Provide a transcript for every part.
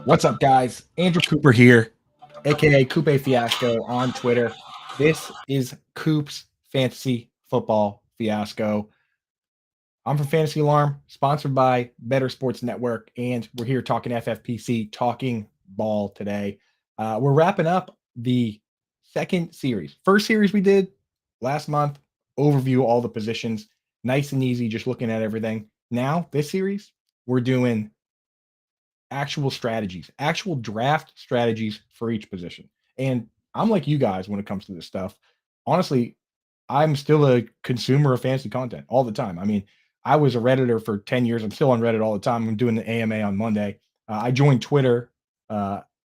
What's up, guys? Andrew Cooper here, aka Coop Fiasco on Twitter. This is Coop's Fantasy Football Fiasco. I'm from Fantasy Alarm, sponsored by Better Sports Network, and we're here talking FFPC, talking ball today. We're wrapping up the second series. First series we did last month, overview all the positions, nice and easy, just looking at everything. Now, this series, we're doing actual strategies, actual draft strategies for each position. And I'm like you guys when it comes to this stuff. Honestly, I'm still a consumer of fantasy content all the time. I mean, I was a Redditor for 10 years. I'm still on Reddit all the time. I'm doing the AMA on Monday. I joined Twitter.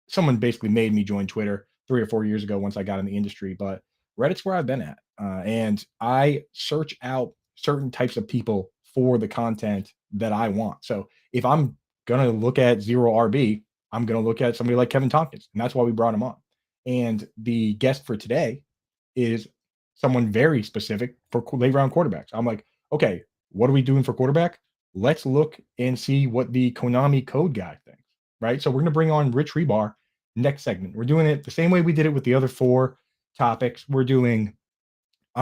Someone basically made me join Twitter 3 or 4 years ago once I got in the industry, but Reddit's where I've been at. And I search out certain types of people for the content that I want. So if I'm going to look at zero RB, I'm going to look at somebody like Kevin Tompkins. And that's why we brought him on. And the guest for today is someone very specific for late round quarterbacks. I'm like, okay, what are we doing for quarterback? Let's look and see what the Konami Code guy thinks, right? So we're going to bring on Rich Hribar next segment. We're doing it the same way we did it with the other 4 topics. I'm going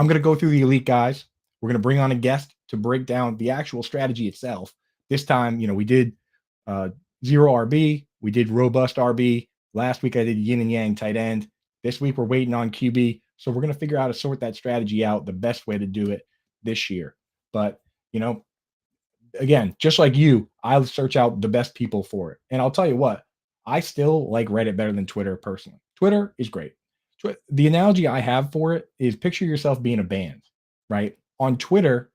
to go through the elite guys. We're going to bring on a guest to break down the actual strategy itself. This time, we did zero RB. We did robust RB. Last week, I did yin and yang tight end. This week, we're waiting on QB. So we're going to figure out how to sort that strategy out, the best way to do it this year. But, again, just like you, I'll search out the best people for it. And I'll tell you what, I still like Reddit better than Twitter personally. Twitter is great. The analogy I have for it is picture yourself being a band, right? On Twitter,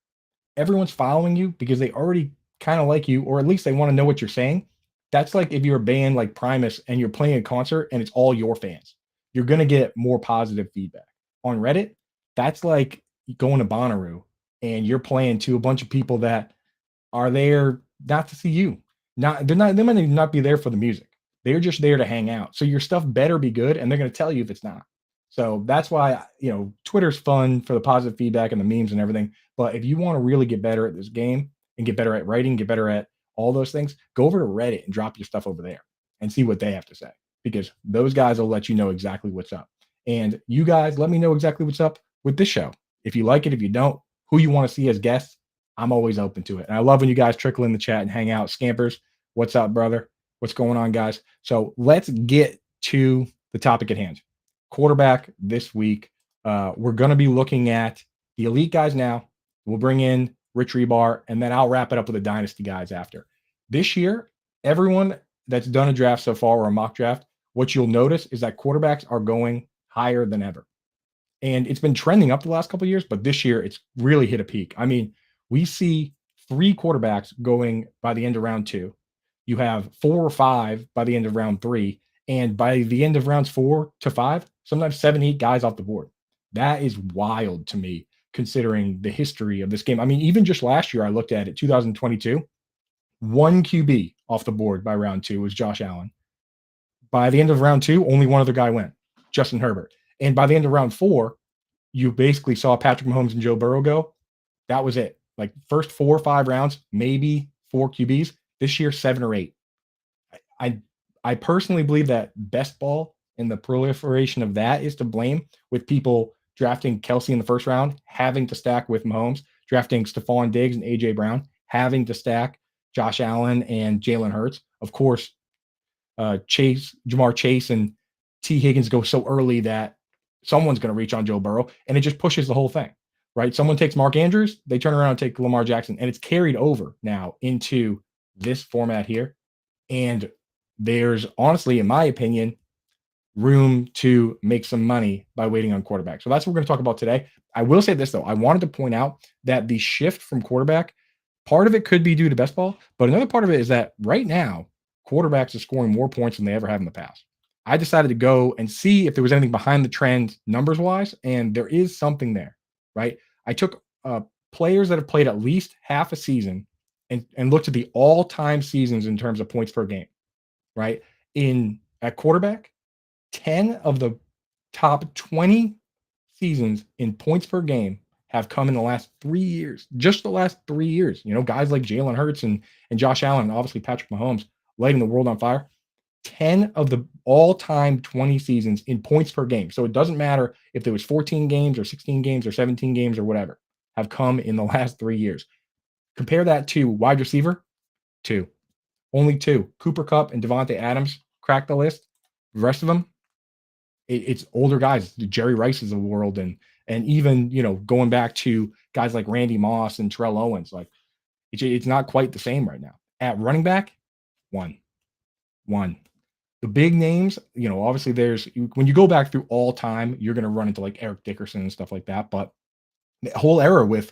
everyone's following you because they already kind of like you, or at least they want to know what you're saying. That's like if you're a band like Primus and you're playing a concert and it's all your fans. You're going to get more positive feedback. On Reddit, that's like going to Bonnaroo and you're playing to a bunch of people that are there not to see you. They might not be there for the music. They're just there to hang out. So your stuff better be good, and they're going to tell you if it's not. So that's why, Twitter's fun for the positive feedback and the memes and everything. But if you want to really get better at this game and get better at writing, get better at all those things, go over to Reddit and drop your stuff over there and see what they have to say, because those guys will let you know exactly what's up. And you guys, let me know exactly what's up with this show. If you like it, if you don't, who you want to see as guests, I'm always open to it. And I love when you guys trickle in the chat and hang out. Scampers, what's up, brother? What's going on, guys? So let's get to the topic at hand. Quarterback this week. We're going to be looking at the elite guys now. We'll bring in Rich Hribar, and then I'll wrap it up with the dynasty guys after. This year, everyone that's done a draft so far or a mock draft, what you'll notice is that quarterbacks are going higher than ever. And it's been trending up the last couple of years, but this year it's really hit a peak. I mean, we see 3 quarterbacks going by the end of round 2. You have 4 or 5 by the end of round 3. And by the end of rounds 4 to 5, sometimes 7, 8 guys off the board. That is wild to me, considering the history of this game. I mean, even just last year, I looked at it, 2022, 1 QB off the board by round 2 was Josh Allen. By the end of round 2, only one other guy went, Justin Herbert. And by the end of round 4, you basically saw Patrick Mahomes and Joe Burrow go. That was it. Like first 4 or 5 rounds, maybe 4 QBs. This year, 7 or 8. I personally believe that best ball and the proliferation of that is to blame, with people drafting Kelsey in the first round, having to stack with Mahomes, drafting Stephon Diggs and A.J. Brown, having to stack Josh Allen and Jalen Hurts. Of course, Jamar Chase and T. Higgins go so early that someone's going to reach on Joe Burrow, and it just pushes the whole thing, right? Someone takes Mark Andrews, they turn around and take Lamar Jackson, and it's carried over now into this format here. And there's honestly, in my opinion, room to make some money by waiting on quarterback. So that's what we're going to talk about today. I will say this, though. I wanted to point out that the shift from quarterback, part of it could be due to best ball, but another part of it is that right now, quarterbacks are scoring more points than they ever have in the past. I decided to go and see if there was anything behind the trend numbers-wise, and there is something there, right? I took players that have played at least half a season and looked at the all-time seasons in terms of points per game, right? At quarterback, 10 of the top 20 seasons in points per game have come in the last 3 years, just the last 3 years. Guys like Jalen Hurts and Josh Allen, and obviously Patrick Mahomes lighting the world on fire. 10 of the all-time 20 seasons in points per game. So it doesn't matter if there was 14 games or 16 games or 17 games or whatever, have come in the last 3 years. Compare that to wide receiver, 2. Only 2. Cooper Kupp and Devontae Adams cracked the list. The rest of them, it's older guys, the Jerry Rices of the world, and even going back to guys like Randy Moss and Terrell Owens. Like it's not quite the same right now. At running back, one. The big names, obviously when you go back through all time, you're going to run into like Eric Dickerson and stuff like that. But the whole era with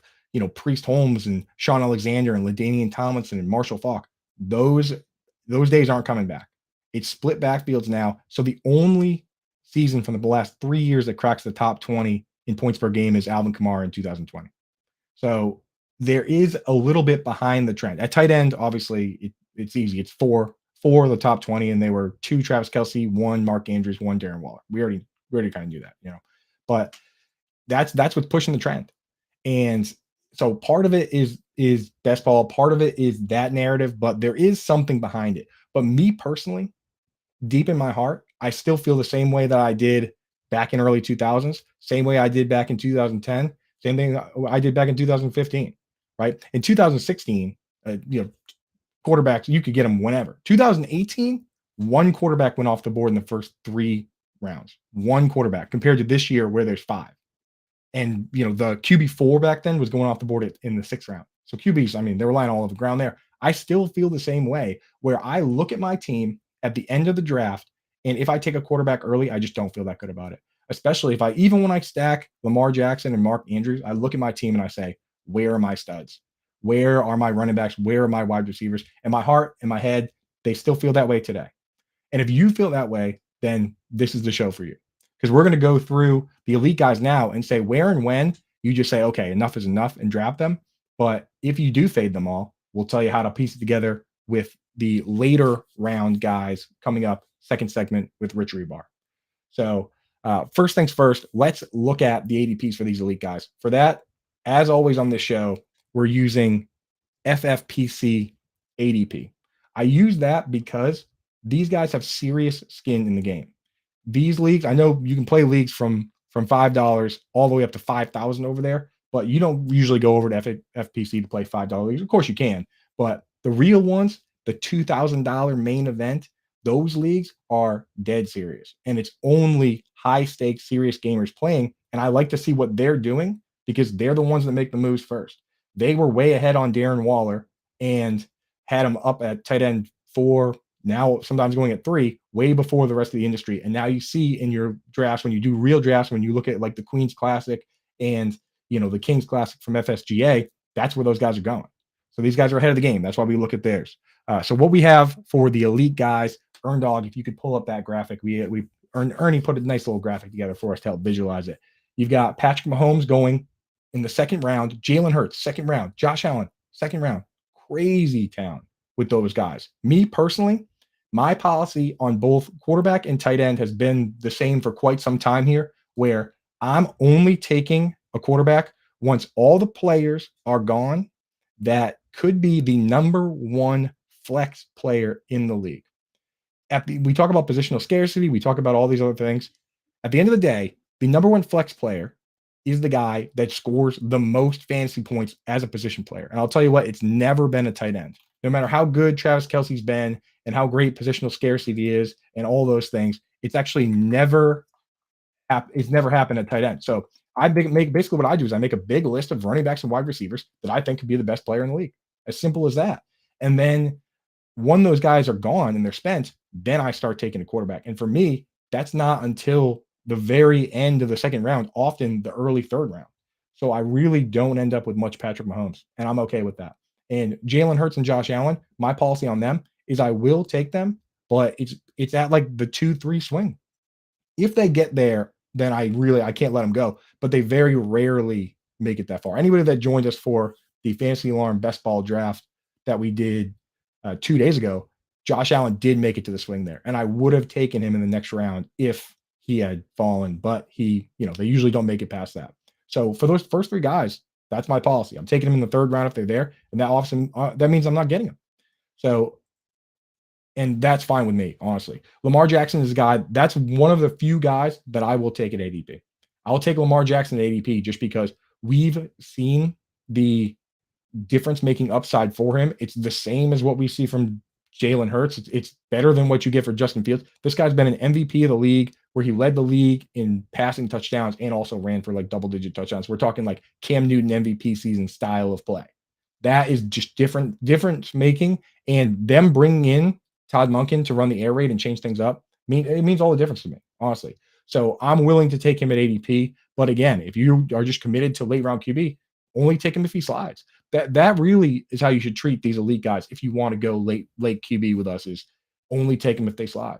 Priest Holmes and Sean Alexander and LaDainian Tomlinson and Marshall Faulk, those days aren't coming back. It's split backfields now. So the only season from the last 3 years that cracks the top 20 in points per game is Alvin Kamara in 2020. So there is a little bit behind the trend. At tight end, obviously, it's easy. It's four of the top 20, and they were 2 Travis Kelce, 1 Mark Andrews, 1 Darren Waller. We already kind of knew that, But that's what's pushing the trend. And so part of it is best ball, part of it is that narrative, but there is something behind it. But me personally, deep in my heart, I still feel the same way that I did back in early 2000s, same way I did back in 2010, same thing I did back in 2015, right? In 2016, quarterbacks, you could get them whenever. 2018, 1 quarterback went off the board in the first 3 rounds. 1 quarterback compared to this year where there's 5. And, the QB4 back then was going off the board in the 6th round. So QBs, they're relying all over the ground there. I still feel the same way where I look at my team at the end of the draft, and if I take a quarterback early, I just don't feel that good about it. Especially even when I stack Lamar Jackson and Mark Andrews, I look at my team and I say, where are my studs? Where are my running backs? Where are my wide receivers? And my heart and my head, they still feel that way today. And if you feel that way, then this is the show for you. Because we're going to go through the elite guys now and say where and when you just say, okay, enough is enough and draft them. But if you do fade them all, we'll tell you how to piece it together with the later round guys coming up, second segment with Rich Hribar. So first things first, let's look at the ADPs for these elite guys. For that, as always on this show, we're using FFPC ADP. I use that because these guys have serious skin in the game. These leagues, I know you can play leagues from $5 all the way up to 5,000 over there, but you don't usually go over to FFPC to play $5 leagues. Of course you can, but the real ones, the $2,000 main event, those leagues are dead serious, and it's only high stakes, serious gamers playing. And I like to see what they're doing because they're the ones that make the moves first. They were way ahead on Darren Waller and had him up at tight end 4, now sometimes going at 3, way before the rest of the industry. And now you see in your drafts, when you do real drafts, when you look at like the Queen's Classic and the King's Classic from FSGA, that's where those guys are going. So these guys are ahead of the game. That's why we look at theirs. So what we have for the elite guys, Earn Dog, if you could pull up that graphic, Ernie put a nice little graphic together for us to help visualize it. You've got Patrick Mahomes going in the 2nd round, Jalen Hurts, 2nd round, Josh Allen, 2nd round. Crazy town with those guys. Me personally, my policy on both quarterback and tight end has been the same for quite some time here, where I'm only taking a quarterback once all the players are gone that could be the number 1 flex player in the league. We talk about positional scarcity. We talk about all these other things. At the end of the day, the number 1 flex player is the guy that scores the most fantasy points as a position player. And I'll tell you what, it's never been a tight end. No matter how good Travis Kelce's been and how great positional scarcity is and all those things, it's actually never happened at tight end. So I make basically what I do is I make a big list of running backs and wide receivers that I think could be the best player in the league. As simple as that. And then when those guys are gone and they're spent, then I start taking a quarterback. And for me, that's not until the very end of the 2nd round, often the early 3rd round. So I really don't end up with much Patrick Mahomes, and I'm okay with that. And Jalen Hurts and Josh Allen, my policy on them is I will take them, but it's at like the 2-3 swing. If they get there, then I can't let them go. But they very rarely make it that far. Anybody that joined us for the Fantasy Alarm Best Ball Draft that we did 2 days ago, Josh Allen did make it to the swing there, and I would have taken him in the next round if he had fallen, but they usually don't make it past that. So for those first 3 guys, that's my policy. I'm taking them in the 3rd round if they're there, and that means I'm not getting them. So, and that's fine with me, honestly. Lamar Jackson is a guy, that's one of the few guys that I will take at ADP. I'll take Lamar Jackson at ADP just because we've seen the difference making upside for him. It's the same as what we see from Jalen Hurts. It's better than what you get for Justin Fields. This guy's been an MVP of the league where he led the league in passing touchdowns and also ran for like double-digit touchdowns. We're talking like Cam Newton MVP season style of play. That is just difference making, and them bringing in Todd Monken to run the air raid and change things up, it means all the difference to me, honestly. So I'm willing to take him at ADP. But again, if you are just committed to late round QB, only take him if he slides. That really is how you should treat these elite guys. If you want to go late QB with us, is only take them if they slide.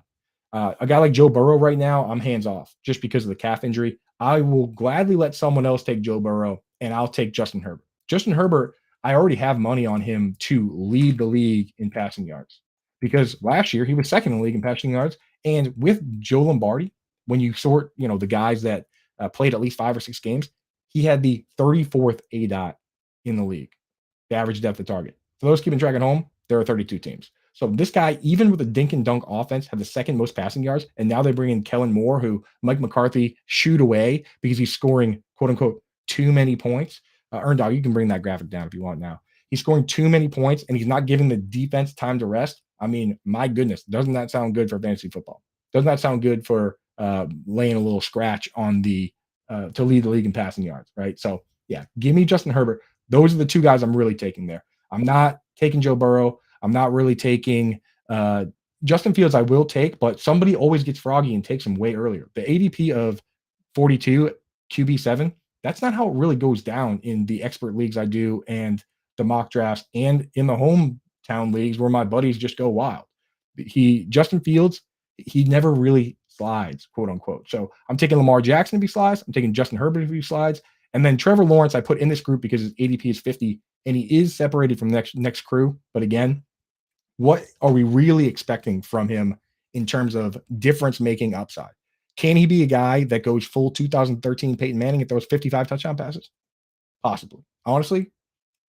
A guy like Joe Burrow right now, I'm hands off just because of the calf injury. I will gladly let someone else take Joe Burrow, and I'll take Justin Herbert. Justin Herbert, I already have money on him to lead the league in passing yards because last year he was 2nd in the league in passing yards. And with Joe Lombardi, when you sort, the guys that played at least 5 or 6 games, he had the 34th ADOT in the league, the average depth of target. For those keeping track at home, there are 32 teams. So this guy, even with a dink and dunk offense, had the 2nd most passing yards. And now they bring in Kellen Moore, who Mike McCarthy shooed away because he's scoring, quote unquote, too many points. Earn Dog, you can bring that graphic down if you want now. He's scoring too many points and he's not giving the defense time to rest. I mean, my goodness, doesn't that sound good for fantasy football? Doesn't that sound good for laying a little scratch on the to lead the league in passing yards, right? So yeah, give me Justin Herbert. Those are the 2 guys I'm really taking there. I'm not taking Joe Burrow. I'm not really taking Justin Fields. I will take, but somebody always gets froggy and takes him way earlier. The ADP of 42, QB7, that's not how it really goes down in the expert leagues I do and the mock drafts and in the hometown leagues where my buddies just go wild. Justin Fields, he never really slides, quote unquote. So I'm taking Lamar Jackson if he slides. I'm taking Justin Herbert if he slides. And then Trevor Lawrence, I put in this group because his ADP is 50 and he is separated from the next crew. But again, what are we really expecting from him in terms of difference making upside? Can he be a guy that goes full 2013 Peyton Manning and throws 55 touchdown passes? Possibly. Honestly,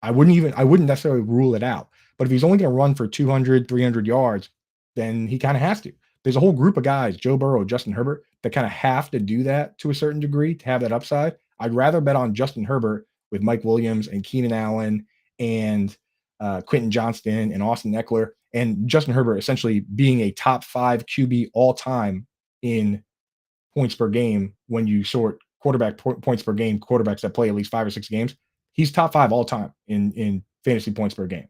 I wouldn't necessarily rule it out. But if he's only going to run for 200, 300 yards, then he kind of has to. There's a whole group of guys, Joe Burrow, Justin Herbert, that kind of have to do that to a certain degree to have that upside. I'd rather bet on Justin Herbert with Mike Williams and Keenan Allen and Quentin Johnston and Austin Eckler, and Justin Herbert essentially being a top 5 QB all time in points per game when you sort quarterback points per game, quarterbacks that play at least 5 or 6 games. He's top 5 all time in fantasy points per game,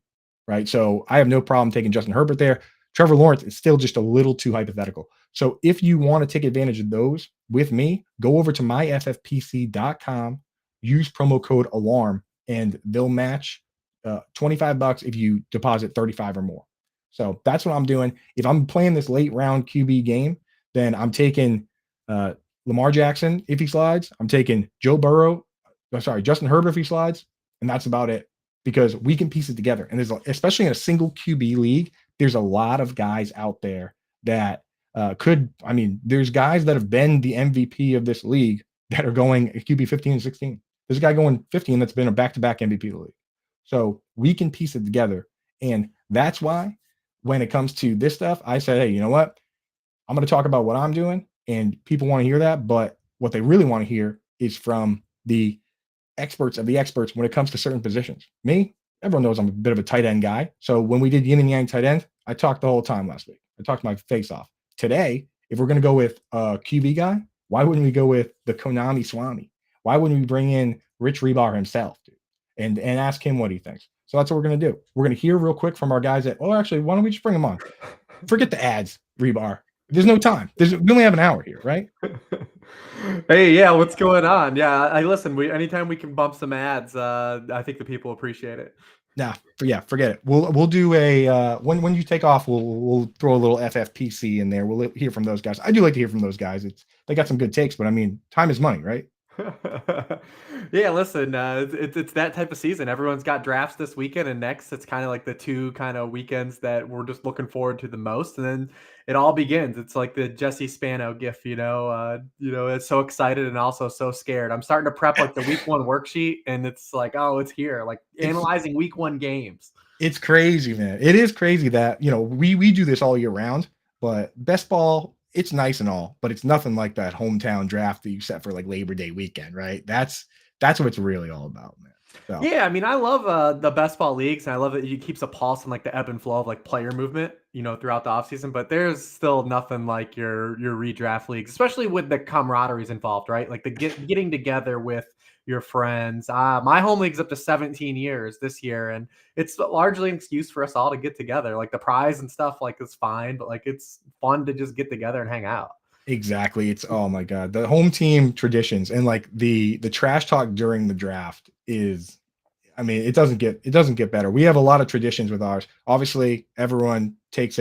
right? So I have no problem taking Justin Herbert there. Trevor Lawrence is still just a little too hypothetical. So if you want to take advantage of those with me, go over to myffpc.com, use promo code ALARM, and they'll match $25 if you deposit 35 or more. So that's what I'm doing. If I'm playing this late round QB game, then I'm taking Lamar Jackson if he slides. I'm taking Justin Herbert if he slides, and that's about it because we can piece it together. And especially in a single QB league, there's a lot of guys out there that there's guys that have been the MVP of this league that are going QB 15 and 16. There's a guy going 15 that's been a back-to-back MVP of the league. So we can piece it together. And that's why when it comes to this stuff, I said, hey, you know what? I'm going to talk about what I'm doing, and people want to hear that. But what they really want to hear is from the experts of the experts when it comes to certain positions. Me, everyone knows I'm a bit of a tight end guy. So when we did yin and yang tight end, I talked the whole time last week. I talked my face off. Today, if we're going to go with a QB guy, why wouldn't we go with the Konami Swami? Why wouldn't we bring in Rich Hribar himself, dude, and ask him what he thinks? So that's what we're going to do. We're going to hear real quick from our guys actually, why don't we just bring them on? Forget the ads, Hribar. There's no time. We only have an hour here, right? Hey, yeah, what's going on? Yeah, I listen. Anytime we can bump some ads, I think the people appreciate it. Nah, forget it. We'll do a when you take off, we'll throw a little FFPC in there. We'll hear from those guys. I do like to hear from those guys. They got some good takes, but I mean, time is money, right? Yeah, listen, it's that type of season. Everyone's got drafts this weekend and next. It's kind of like the two kind of weekends that we're just looking forward to the most, and then it all begins. It's like the Jesse Spano gif, it's so excited and also so scared. I'm starting to prep like the week one worksheet, and it's like, oh, it's here, like It's analyzing week one games. it's crazy, man. It is crazy that we do this all year round, but best ball, it's nice and all, but it's nothing like that hometown draft that you set for like Labor Day weekend, right? That's what it's really all about, man. So Yeah, I mean, I love the best ball leagues, and I love that it keeps a pulse on like the ebb and flow of like player movement, throughout the offseason. But there's still nothing like your redraft leagues, especially with the camaraderies involved, right? Like the getting together with your friends. My home league's up to 17 years this year, and it's largely an excuse for us all to get together. Like the prize and stuff, like is fine, but like it's fun to just get together and hang out. exactly. It's oh my god, the home team traditions and like the trash talk during the draft is, I mean, it doesn't get better. We have a lot of traditions with ours. Obviously, everyone takes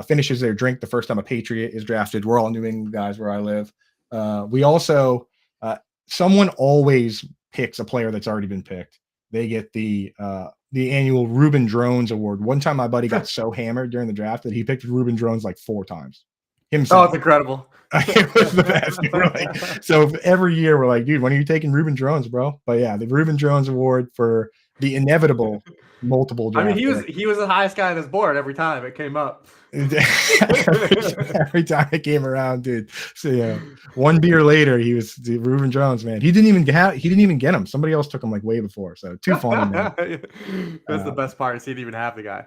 finishes their drink the first time a Patriot is drafted. We're all New England guys where I live. We also someone always picks a player that's already been picked. They get the annual Ruben Drones award. One time, my buddy got so hammered during the draft that he picked Ruben Drones like 4 times Oh, it's himself. incredible. It was the best. We're like, so every year we're like, dude, when are you taking Ruben Drones, bro? But yeah, the Ruben Drones award for the inevitable multiple I mean, draft pick. he was the highest guy on his board every time it came up. every time it came around, dude. So yeah, one beer later, he was the Ruben Jones, man. He didn't even get him. Somebody else took him like way before. So too funny, man. That's the best part is he didn't even have the guy.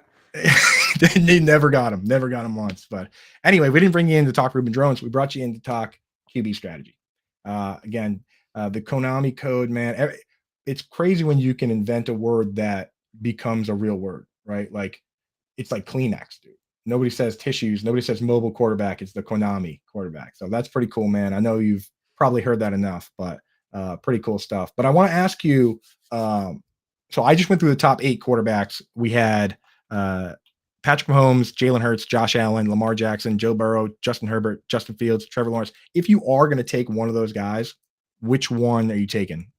They never got him. Never got him once. But anyway, we didn't bring you in to talk Ruben Drones. We brought you in to talk QB strategy. Again, the Konami code, man. It's crazy when you can invent a word that becomes a real word, right? Like it's like Kleenex, dude. Nobody says tissues. Nobody says mobile quarterback. It's the Konami quarterback. So that's pretty cool, man. I know you've probably heard that enough, but pretty cool stuff. But I want to ask you. So I just went through the top 8 quarterbacks. We had Patrick Mahomes, Jalen Hurts, Josh Allen, Lamar Jackson, Joe Burrow, Justin Herbert, Justin Fields, Trevor Lawrence. If you are going to take one of those guys, which one are you taking?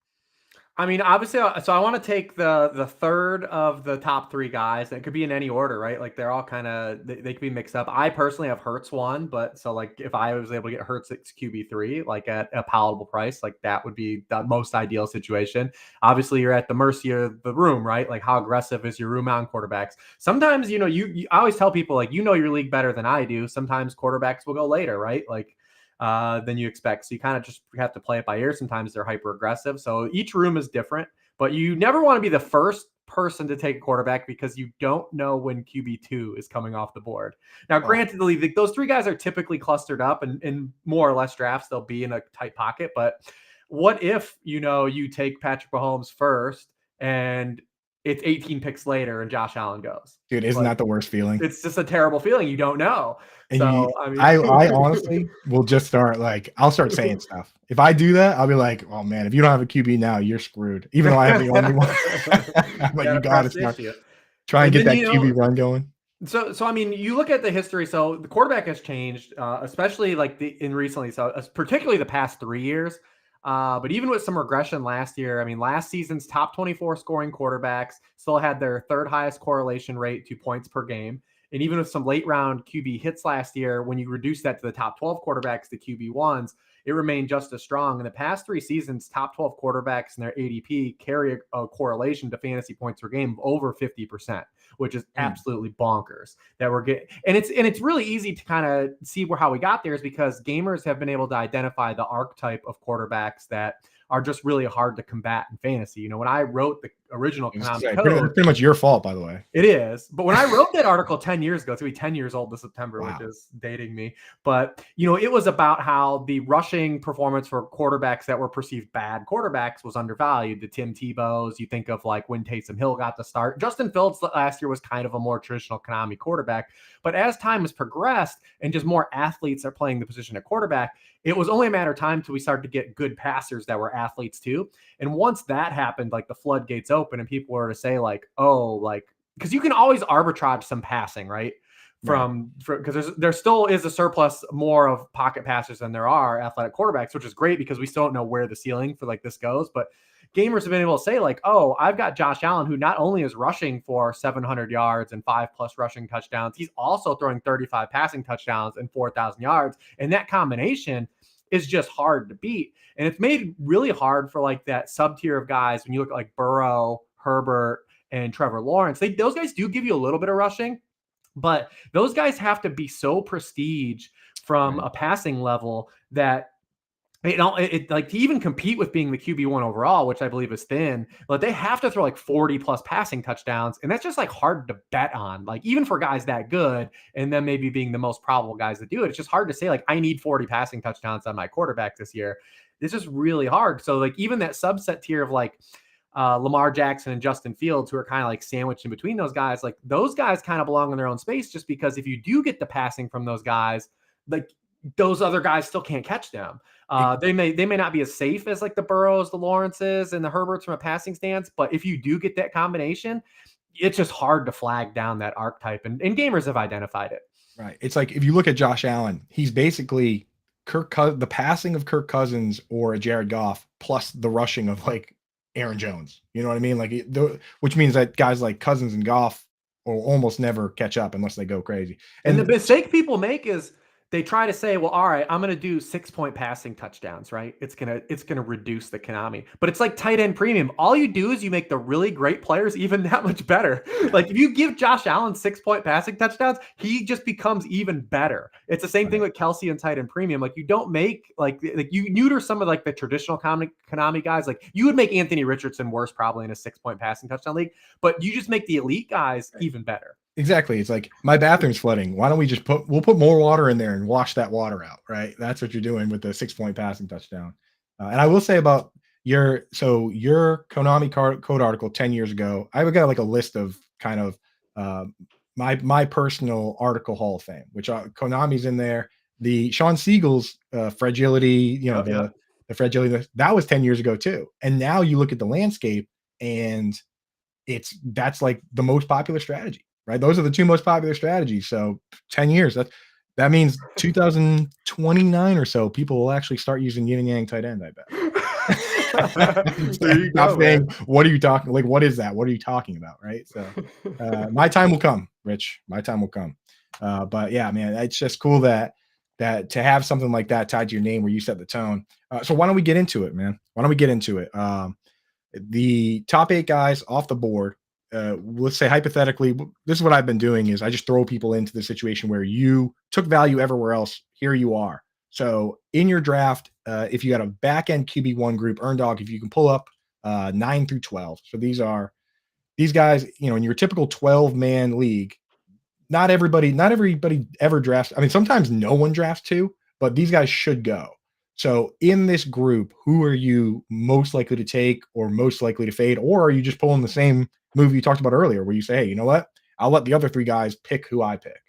I mean, obviously, so I want to take the third of the top 3 guys. It could be in any order, right? Like they're all kind of they could be mixed up. I personally have Hurts 1, but so like if I was able to get Hurts at QB 3, like at a palatable price, like that would be the most ideal situation. Obviously, you're at the mercy of the room, right? Like how aggressive is your room on quarterbacks? Sometimes I always tell people like your league better than I do. Sometimes quarterbacks will go later, right? Like than you expect. So you kind of just have to play it by ear. Sometimes they're hyper aggressive. So each room is different, but you never want to be the first person to take a quarterback because you don't know when QB2 is coming off the board. Now, granted, those 3 guys are typically clustered up and in more or less drafts, they'll be in a tight pocket. But what if, you take Patrick Mahomes first and it's 18 picks later and Josh Allen goes? Dude, isn't that the worst feeling? It's just a terrible feeling. You don't know. And So, I mean, I honestly will just start I'll start saying stuff. If I do that, I'll be like, oh man, if you don't have a QB now, you're screwed. Even though I have the only one. I'm like, you gotta start. Try and get that QB run going. So I mean, you look at the history. So the quarterback has changed, especially like in recently. So particularly the past 3 years. But even with some regression last year, I mean, last season's top 24 scoring quarterbacks still had their 3rd highest correlation rate to points per game. And even with some late round QB hits last year, when you reduce that to the top 12 quarterbacks, the QB1s, it remained just as strong. In the past 3 seasons, top 12 quarterbacks in their ADP carry a correlation to fantasy points per game of over 50%, which is absolutely bonkers that we're getting. And it's really easy to kind of see how we got there is because gamers have been able to identify the archetype of quarterbacks that are just really hard to combat in fantasy. When I wrote the original Konami Code, pretty much your fault, by the way. It is. But when I wrote that article 10 years ago, it's going to be 10 years old this September, Wow. Which is dating me. But, it was about how the rushing performance for quarterbacks that were perceived bad quarterbacks was undervalued. The Tim Tebow's, you think of like when Taysom Hill got the start. Justin Fields last year was kind of a more traditional Konami quarterback. But as time has progressed and just more athletes are playing the position at quarterback, it was only a matter of time till we started to get good passers that were athletes too. And once that happened, like the floodgates open and people were to say like, oh, like, because you can always arbitrage some passing, right? because there still is a surplus more of pocket passers than there are athletic quarterbacks, which is great because we still don't know where the ceiling for like this goes. But gamers have been able to say like, oh, I've got Josh Allen, who not only is rushing for 700 yards and 5+ rushing touchdowns, he's also throwing 35 passing touchdowns and 4,000 yards. And that combination is just hard to beat. And it's made really hard for like that sub tier of guys. When you look at like Burrow, Herbert, and Trevor Lawrence, those guys do give you a little bit of rushing, but those guys have to be so prestige from a passing level that like to even compete with being the QB1 overall, which I believe is thin, but they have to throw like 40+ passing touchdowns. And that's just like hard to bet on, like even for guys that good, and then maybe being the most probable guys to do it. It's just hard to say like, I need 40 passing touchdowns on my quarterback this year. It's just really hard. So like even that subset tier of like Lamar Jackson and Justin Fields, who are kind of like sandwiched in between those guys, like those guys kind of belong in their own space, just because if you do get the passing from those guys, like those other guys still can't catch them. They may not be as safe as like the Burrows, the Lawrences, and the Herberts from a passing stance, but if you do get that combination, it's just hard to flag down that archetype, and gamers have identified it. Right. It's like if you look at Josh Allen, he's basically the passing of Kirk Cousins or a Jared Goff plus the rushing of like Aaron Jones. You know what I mean? Like which means that guys like Cousins and Goff will almost never catch up unless they go crazy. And the mistake people make is they try to say, well, all right, I'm going to do 6-point passing touchdowns, right? It's going to reduce the Konami, but it's like tight end premium. All you do is you make the really great players even that much better. Like if you give Josh Allen 6-point passing touchdowns, he just becomes even better. It's the same thing with Kelsey and tight end premium. Like you don't make like you neuter some of like the traditional Konami guys. Like you would make Anthony Richardson worse probably in a 6-point passing touchdown league, but you just make the elite guys even better. Exactly. It's like my bathroom's flooding. Why don't we just we'll put more water in there and wash that water out, right? That's what you're doing with the 6-point passing touchdown. And I will say about your Konami Code article 10 years ago, I got like a list of kind of my personal article Hall of Fame, which Konami's in there. The Sean Siegel's fragility, the fragility, that was 10 years ago too. And now you look at the landscape and that's like the most popular strategy. Right. Those are the two most popular strategies. So 10 years, that means 2029 or so, people will actually start using yin and yang tight end, I bet. There you go, saying, what are you talking? Like, what is that? What are you talking about? Right. So my time will come, Rich. My time will come. But yeah, man, it's just cool that to have something like that tied to your name where you set the tone. So why don't we get into it, man? Why don't we get into it? The top 8 guys off the board. Let's say hypothetically, this is what I've been doing is I just throw people into the situation where you took value everywhere else. Here you are. So in your draft, if you got a back end QB1 group, Earn Dog, if you can pull up 9 through 12. So these guys, in your typical 12-man league, not everybody ever drafts. I mean, sometimes no one drafts 2, but these guys should go. So in this group, who are you most likely to take or most likely to fade? Or are you just pulling the same move you talked about earlier where you say, hey, you know what? I'll let the other 3 guys pick who I pick.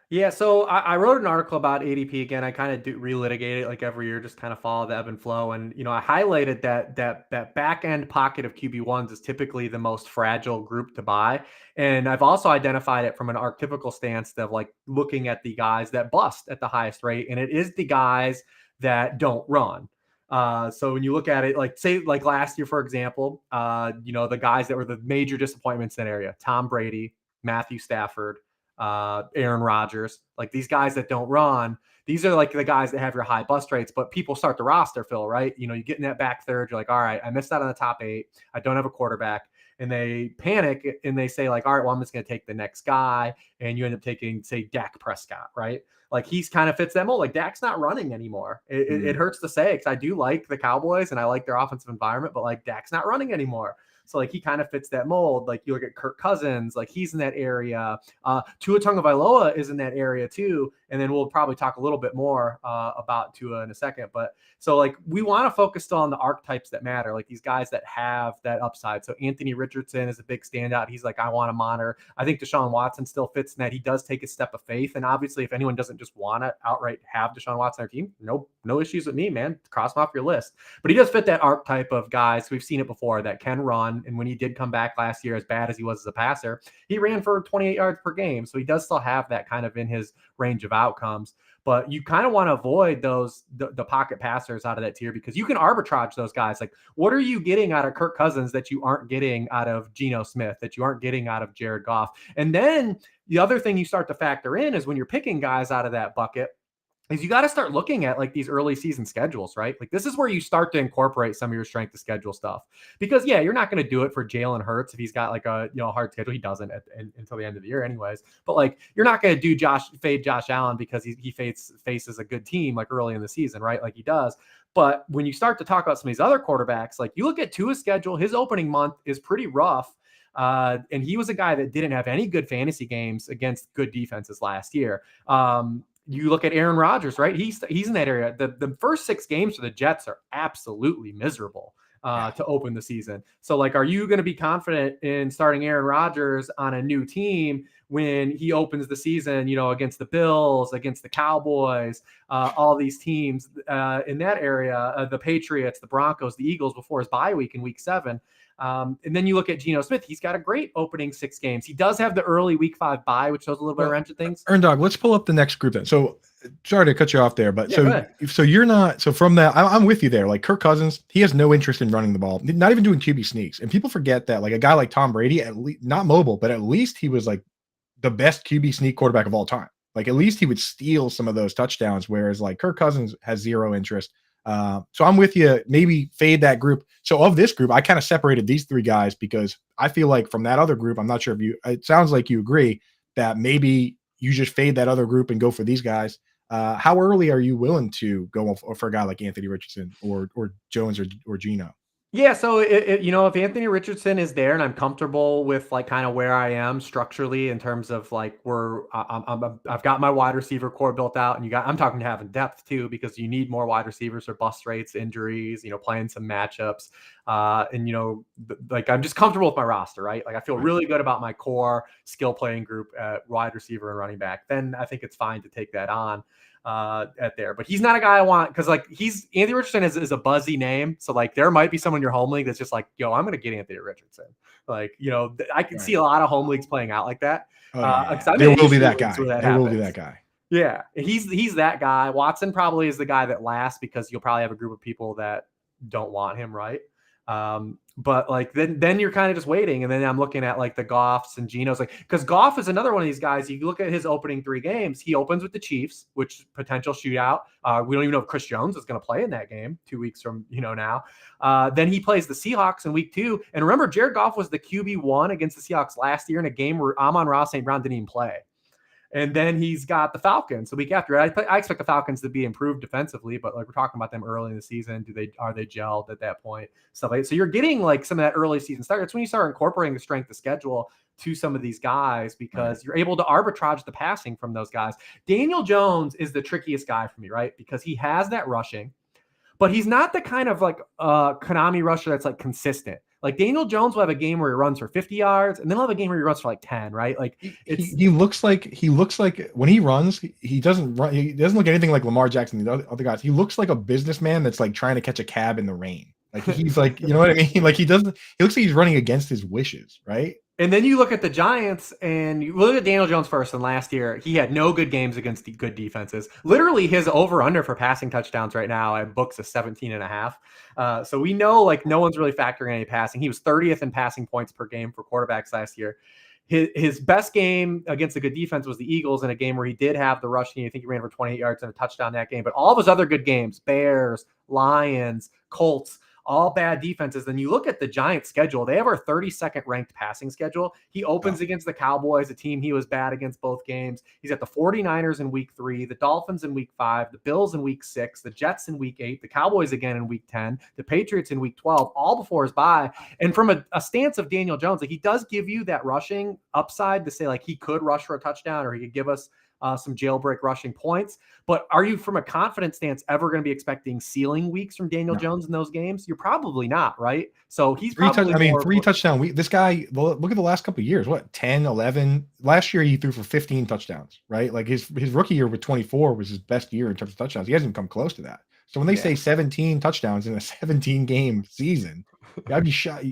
Yeah, so I wrote an article about ADP again. I kind of do relitigate it like every year, just kind of follow the ebb and flow. And I highlighted that back end pocket of QB1s is typically the most fragile group to buy. And I've also identified it from an archetypical stance of like looking at the guys that bust at the highest rate, and it is the guys that don't run. So when you look at it, like say like last year, for example, the guys that were the major disappointments in that area, Tom Brady, Matthew Stafford, Aaron Rodgers, like these guys that don't run, these are like the guys that have your high bust rates, but people start the roster fill, right? You get in that back third, you're like, all right, I missed out on the top 8. I don't have a quarterback. And they panic and they say like, all right, well, I'm just going to take the next guy. And you end up taking, say, Dak Prescott, right? Like he's kind of fits that mold. Like Dak's not running anymore. It hurts to say because I do like the Cowboys and I like their offensive environment, but like Dak's not running anymore. So like he kind of fits that mold. Like you look at Kirk Cousins, like he's in that area. Tua Tagovailoa is in that area too. and then we'll probably talk a little bit more about Tua in a second. But so like we want to focus still on the archetypes that matter, like these guys that have that upside. So Anthony Richardson is a big standout. He's like, I want to monitor. I think Deshaun Watson still fits in that. He does take a step of faith. And obviously, if anyone doesn't just want to outright have Deshaun Watson on their team, no issues with me, man. Cross him off your list. But he does fit that archetype of guys. We've seen it before that can run. And when he did come back last year, as bad as he was as a passer, he ran for 28 yards per game. So he does still have that kind of in his range of outcomes. But you kind of want to avoid the pocket passers out of that tier because you can arbitrage those guys. Like, what are you getting out of Kirk Cousins that you aren't getting out of Geno Smith, that you aren't getting out of Jared Goff? And then the other thing you start to factor in is when you're picking guys out of that bucket, is you got to start looking at like these early season schedules, right? Like this is where you start to incorporate some of your strength of schedule stuff because yeah, you're not going to do it for Jalen Hurts if he's got like a, hard schedule. He doesn't until the end of the year anyways, but like, you're not going to do fade Josh Allen because he faces a good team like early in the season, right? Like he does. But when you start to talk about some of these other quarterbacks, like you look at Tua's schedule, his opening month is pretty rough. And he was a guy that didn't have any good fantasy games against good defenses last year. You look at Aaron Rodgers, right? He's in that area. The first 6 games for the Jets are absolutely miserable to open the season. So like, are you going to be confident in starting Aaron Rodgers on a new team when he opens the season, against the Bills, against the Cowboys, all these teams in that area, the Patriots, the Broncos, the Eagles before his bye week in week 7. And then you look at Geno Smith. He's got a great opening 6 games. He does have the early week 5 bye, which shows a little bit of wrench of things. Earn Dog, let's pull up the next group then. So sorry to cut you off there, but yeah, so you're not, so from that, I'm with you there. Like Kirk Cousins, he has no interest in running the ball, not even doing QB sneaks. And people forget that like a guy like Tom Brady, at least not mobile, but at least he was like the best QB sneak quarterback of all time. Like at least he would steal some of those touchdowns, whereas like Kirk Cousins has zero interest. So I'm with you. Maybe fade that group. So of this group, I kind of separated these 3 guys because I feel like from that other group, I'm not sure if it sounds like you agree that maybe you just fade that other group and go for these guys. How early are you willing to go for a guy like Anthony Richardson or Jones or Geno? Yeah, so if Anthony Richardson is there and I'm comfortable with like kind of where I am structurally in terms of like I've got my wide receiver core built out, and I'm talking having depth too because you need more wide receivers for bust rates, injuries, playing some matchups, and like I'm just comfortable with my roster, right? Like I feel really good about my core skill playing group at wide receiver and running back. Then I think it's fine to take that on at there, but he's not a guy I want because like Anthony Richardson is a buzzy name. So like there might be someone in your home league that's just like, yo, I'm going to get Anthony Richardson. Like, I can see a lot of home leagues playing out like that. There will be that guy. There will be that guy. Yeah. He's that guy. Watson probably is the guy that lasts because you'll probably have a group of people that don't want him. Right. But like then you're kind of just waiting, and then I'm looking at like the Goffs and Genos, like because Goff is another one of these guys. You look at his opening 3 games, he opens with the Chiefs, which potential shootout. We don't even know if Chris Jones is going to play in that game 2 weeks from now. Then he plays the Seahawks in week 2, and remember Jared Goff was the QB1 against the Seahawks last year in a game where Amon-Ra St. Brown didn't even play. And then he's got the Falcons the week after. I expect the Falcons to be improved defensively, but like we're talking about them early in the season, are they gelled at that point? Stuff like that. So you're getting like some of that early season start. It's when you start incorporating the strength of schedule to some of these guys because you're able to arbitrage the passing from those guys. Daniel Jones is the trickiest guy for me, right? Because he has that rushing, but he's not the kind of like Konami rusher that's like consistent. Like Daniel Jones will have a game where he runs for 50 yards, and then he'll have a game where he runs for like 10, right? Like he looks like when he runs, he doesn't run. He doesn't look anything like Lamar Jackson, the other guys. He looks like a businessman that's like trying to catch a cab in the rain. Like he's like, you know what I mean? Like he looks like he's running against his wishes, right? And then you look at the Giants, and you look at Daniel Jones first. And last year, he had no good games against the good defenses. Literally, his over/under for passing touchdowns right now at books is 17.5. So we know like no one's really factoring any passing. He was 30th in passing points per game for quarterbacks last year. His best game against a good defense was the Eagles in a game where he did have the rushing. I think he ran for 28 yards and a touchdown that game. But all of his other good games, Bears, Lions, Colts, all bad defenses. Then you look at the Giants schedule, they have our 32nd ranked passing schedule. He opens against the Cowboys, a team he was bad against both games. He's at the 49ers in week 3, the Dolphins in week 5, the Bills in week 6, the Jets in week 8, the Cowboys again in week 10, the Patriots in week 12, all before his bye. And from a stance of Daniel Jones, like he does give you that rushing upside to say like he could rush for a touchdown or he could give us some jailbreak rushing points. But are you, from a confidence stance, ever going to be expecting ceiling weeks from Daniel Jones in those games? You're probably not, right? So he's probably three touchdown week. This guy, look at the last couple of years. What, 10, 11? Last year he threw for 15 touchdowns, right? Like his rookie year with 24 was his best year in terms of touchdowns. He hasn't come close to that. So when they say 17 touchdowns in a 17 game season, I'd be shocked.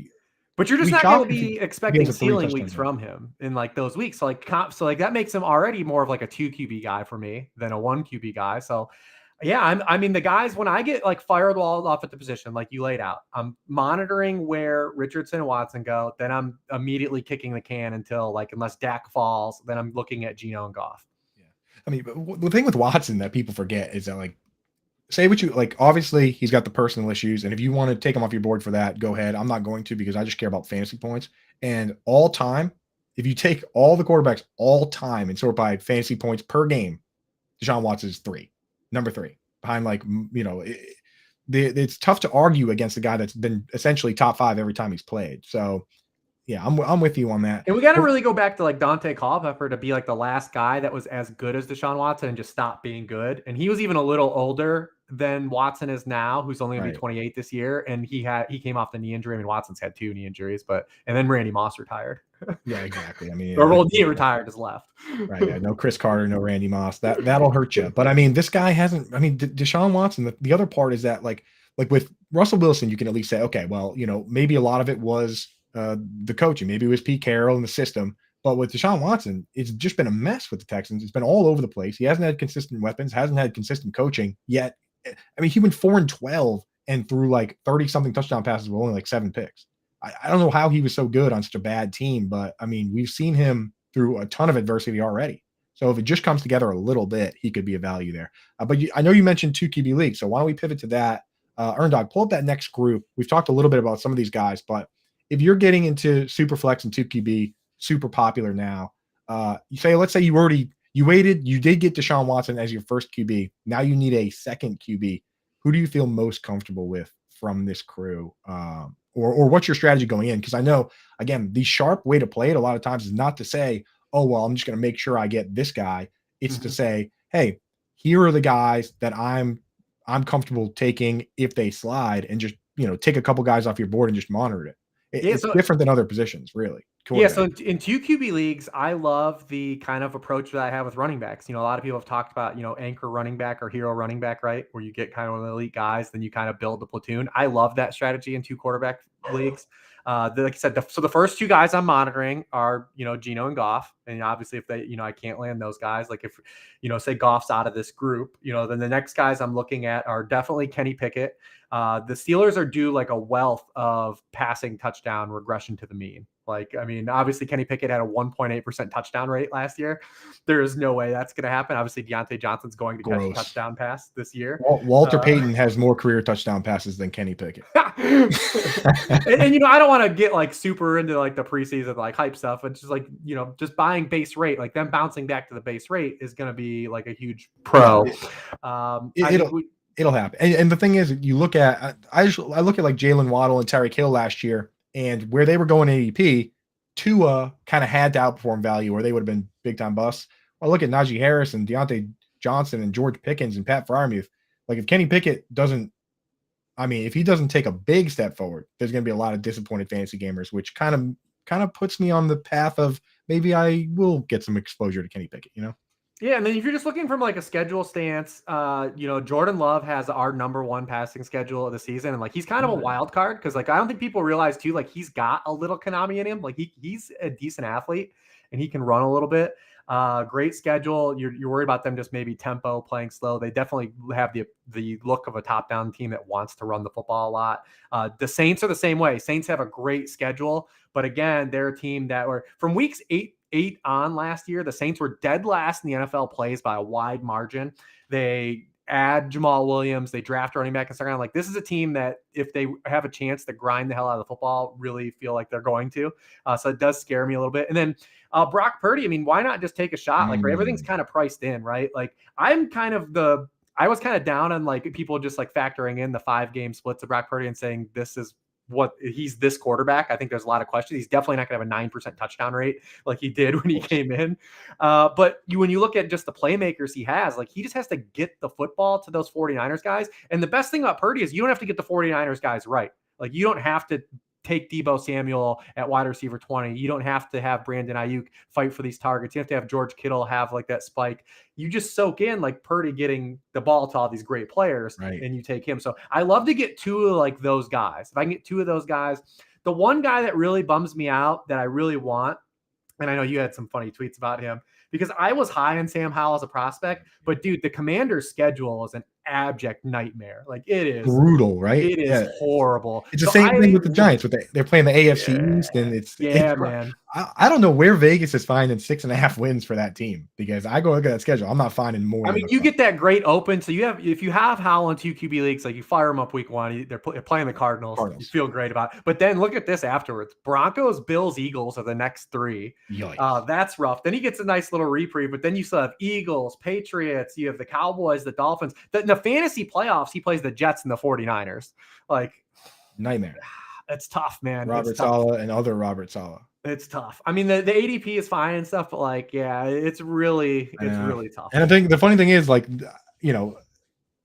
But you're just not going to be expecting ceiling weeks from him in like those weeks. So like that makes him already more of like a 2 QB guy for me than a 1 QB guy. So yeah, I mean, the guys, when I get like firewalled off at the position, like you laid out, I'm monitoring where Richardson and Watson go. Then I'm immediately kicking the can until, like, unless Dak falls, then I'm looking at Geno and Goff. Yeah. I mean, the thing with Watson that people forget is that, like, say what you like, obviously he's got the personal issues. And if you want to take him off your board for that, go ahead. I'm not going to, because I just care about fantasy points. And all time, if you take all the quarterbacks all time and sort by fantasy points per game, Deshaun Watson is number 3 behind, like, it's tough to argue against a guy that's been essentially top 5 every time he's played. So yeah, I'm with you on that. And we got to really go back to like Dante Culpepper to be like the last guy that was as good as Deshaun Watson and just stopped being good. And he was even a little older than Watson is now, who's only going to be 28 this year. And he came off the knee injury. I mean, Watson's had 2 knee injuries, and then Randy Moss retired. Yeah, exactly. I mean, or he retired, is left. Right. Yeah, no Chris Carter, no Randy Moss. That'll hurt you. But I mean, this guy hasn't. I mean, Deshaun Watson. The other part is that, like with Russell Wilson, you can at least say, okay, well, maybe a lot of it was the coaching. Maybe it was Pete Carroll and the system. But with Deshaun Watson, it's just been a mess with the Texans. It's been all over the place. He hasn't had consistent weapons, hasn't had consistent coaching yet. I mean, he went 4-12 and threw like 30-something touchdown passes with only like 7 picks. I don't know how he was so good on such a bad team, but I mean, we've seen him through a ton of adversity already. So if it just comes together a little bit, he could be a value there. But I know you mentioned 2 QB leagues, so why don't we pivot to that? Dog, pull up that next group. We've talked a little bit about some of these guys, but if you're getting into Superflex and 2 QB, super popular now, let's say you waited, you did get Deshaun Watson as your first QB. Now you need a second QB. Who do you feel most comfortable with from this crew? Or what's your strategy going in? Because I know, again, the sharp way to play it a lot of times is not to say, oh, well, I'm just going to make sure I get this guy. It's to say, hey, here are the guys that I'm comfortable taking if they slide, and just, take a couple guys off your board and just monitor it. It's different than other positions, really. Yeah, so in 2 QB leagues, I love the kind of approach that I have with running backs. A lot of people have talked about, anchor running back or hero running back, right? Where you get kind of one of the elite guys, then you kind of build the platoon. I love that strategy in 2 quarterback leagues. Like I said, so the first 2 guys I'm monitoring are, Geno and Goff. And obviously if they, I can't land those guys, like if, say Goff's out of this group, then the next guys I'm looking at are definitely Kenny Pickett. The Steelers are due like a wealth of passing touchdown regression to the mean. Like, I mean, obviously Kenny Pickett had a 1.8% touchdown rate last year. There is no way that's going to happen. Obviously Deontay Johnson's going to catch a touchdown pass this year. Walter Payton has more career touchdown passes than Kenny Pickett. and I don't want to get like super into like the preseason like hype stuff. It's just like, just buying base rate, like them bouncing back to the base rate is going to be like a huge pro. It'll happen. And the thing is, you look at, I look at like Jalen Waddle and Tyreek Hill last year, and where they were going ADP, Tua kind of had to outperform value, or they would have been big time busts. Or look at Najee Harris and Deontay Johnson and George Pickens and Pat Freiermuth. Like, if Kenny Pickett if he doesn't take a big step forward, there's going to be a lot of disappointed fantasy gamers, which kind of puts me on the path of maybe I will get some exposure to Kenny Pickett, Yeah, and then if you're just looking from like a schedule stance, Jordan Love has our number 1 passing schedule of the season, and like he's kind of a wild card because like I don't think people realize too, like he's got a little Konami in him. Like he's a decent athlete and he can run a little bit. Great schedule. You're worried about them just maybe tempo, playing slow. They definitely have the look of a top-down team that wants to run the football a lot. The Saints are the same way. Saints have a great schedule, but again, they're a team that were from weeks 8 on last year. The Saints were dead last in the NFL plays by a wide margin. They add Jamal Williams, they draft running back and start on. Like, this is a team that if they have a chance to grind the hell out of the football, really feel like they're going to. So it does scare me a little bit. And then Brock Purdy, I mean, why not just take a shot? Like, everything's kind of priced in, right? Like, I was kind of down on like people just like factoring in the 5-game splits of Brock Purdy and saying this is what he's this quarterback. I think there's a lot of questions. He's definitely not going to have a 9% touchdown rate like he did when he came in. But when you look at just the playmakers he has, like he just has to get the football to those 49ers guys. And the best thing about Purdy is you don't have to get the 49ers guys right. Like you don't have to take Deebo Samuel at wide receiver 20. You don't have to have Brandon Ayuk fight for these targets. You have to have George Kittle have like that spike. You just soak in like Purdy getting the ball to all these great players, and you take him. So I love to get two of like those guys. If I can get two of those guys, the one guy that really bums me out that I really want, and I know you had some funny tweets about him, because I was high on Sam Howell as a prospect, but dude, the Commanders' schedule is an abject nightmare. Like it is brutal, right? It is horrible. It's the same thing with the Giants. They're playing the AFC East, and it's man. I don't know where Vegas is finding 6.5 wins for that team, because I go look at that schedule. I'm not finding more. I mean, you get that great open. So if you have Howell in 2 QB leagues, like you fire them up week 1, they're playing the Cardinals. You feel great about it. But then look at this afterwards: Broncos, Bills, Eagles are the next 3. That's rough. Then he gets a nice little reprieve, but then you still have Eagles, Patriots. You have the Cowboys, the Dolphins. The fantasy playoffs, he plays the Jets and the 49ers. Like nightmare. It's tough, man. Robert Saleh and other Robert Saleh. It's tough. I mean, the ADP is fine and stuff, but like, yeah, it's really tough. And I think the funny thing is, like, you know,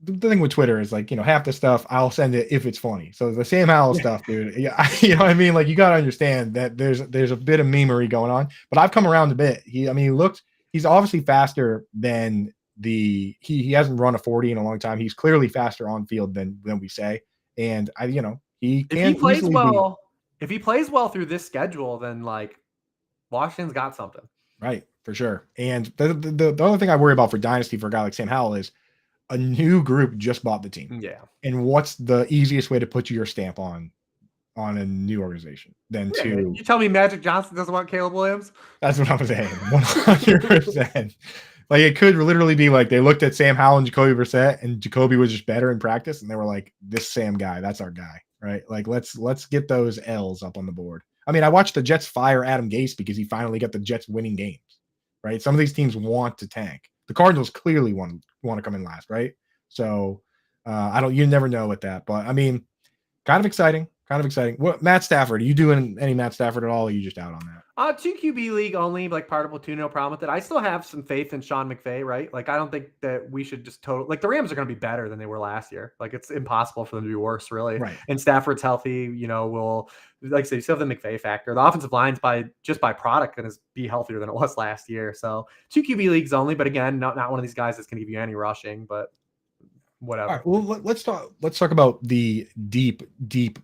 the thing with Twitter is like, you know, half the stuff I'll send it if it's funny. So the Sam Howell stuff, dude, you know what I mean? Like, you got to understand that there's a bit of memery going on, but I've come around a bit. He's obviously faster than he hasn't run a 40 in a long time. He's clearly faster on field than we say. And if he plays well through this schedule, then like Washington's got something. Right, for sure. And the other thing I worry about for Dynasty for a guy like Sam Howell is a new group just bought the team. Yeah. And what's the easiest way to put your stamp on a new organization than to... You tell me Magic Johnson doesn't want Caleb Williams? That's what I'm saying. 100%. Like, it could literally be like they looked at Sam Howell and Jacoby Brissett, and Jacoby was just better in practice, and they were like, this Sam guy, that's our guy, right? Like, let's get those L's up on the board. I mean, I watched the Jets fire Adam Gase because he finally got the Jets winning games, right? Some of these teams want to tank. The Cardinals clearly want to come in last, right? So you never know with that, but I mean, kind of exciting. What Matt Stafford? Are you doing any Matt Stafford at all? Or are you just out on that? 2 QB league only, like part of platoon, no problem with it. I still have some faith in Sean McVay, right? Like, I don't think that we should just like the Rams are going to be better than they were last year. Like, it's impossible for them to be worse, really. Right. And Stafford's healthy, will, like I say, you still have the McVay factor. The offensive line's by product going to be healthier than it was last year. So 2 QB leagues only, but again, not one of these guys that's going to give you any rushing, but whatever. All right, well, let's talk about the deep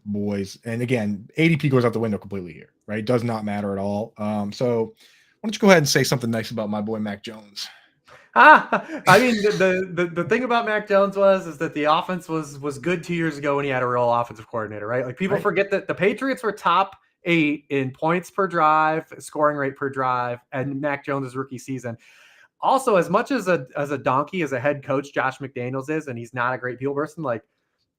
boys. And again, ADP goes out the window completely here, right? It does not matter at all. So why don't you go ahead and say something nice about my boy Mac Jones? I mean, the thing about Mac Jones is that the offense was good 2 years ago when he had a real offensive coordinator, right? Like, people forget that the Patriots were top 8 in points per drive, scoring rate per drive, and Mac Jones' rookie season. Also, as much as a donkey as a head coach Josh McDaniels is, and he's not a great people person, like,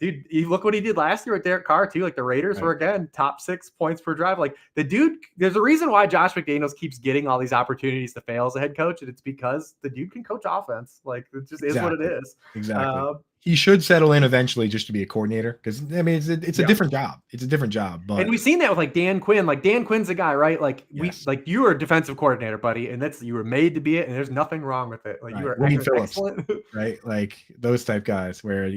dude, look what he did last year with Derek Carr too. Like, the Raiders were again top 6 points per drive. Like, the dude, there's a reason why Josh McDaniels keeps getting all these opportunities to fail as a head coach, and it's because the dude can coach offense. Like, it just is what it is. Exactly. He should settle in eventually just to be a coordinator, because I mean it's a different job. It's a different job. But and we've seen that with like Dan Quinn. Like, Dan Quinn's a guy, right? Like, you were a defensive coordinator, buddy, and you were made to be it, and there's nothing wrong with it. Like, you were excellent. Right? Like, those type guys where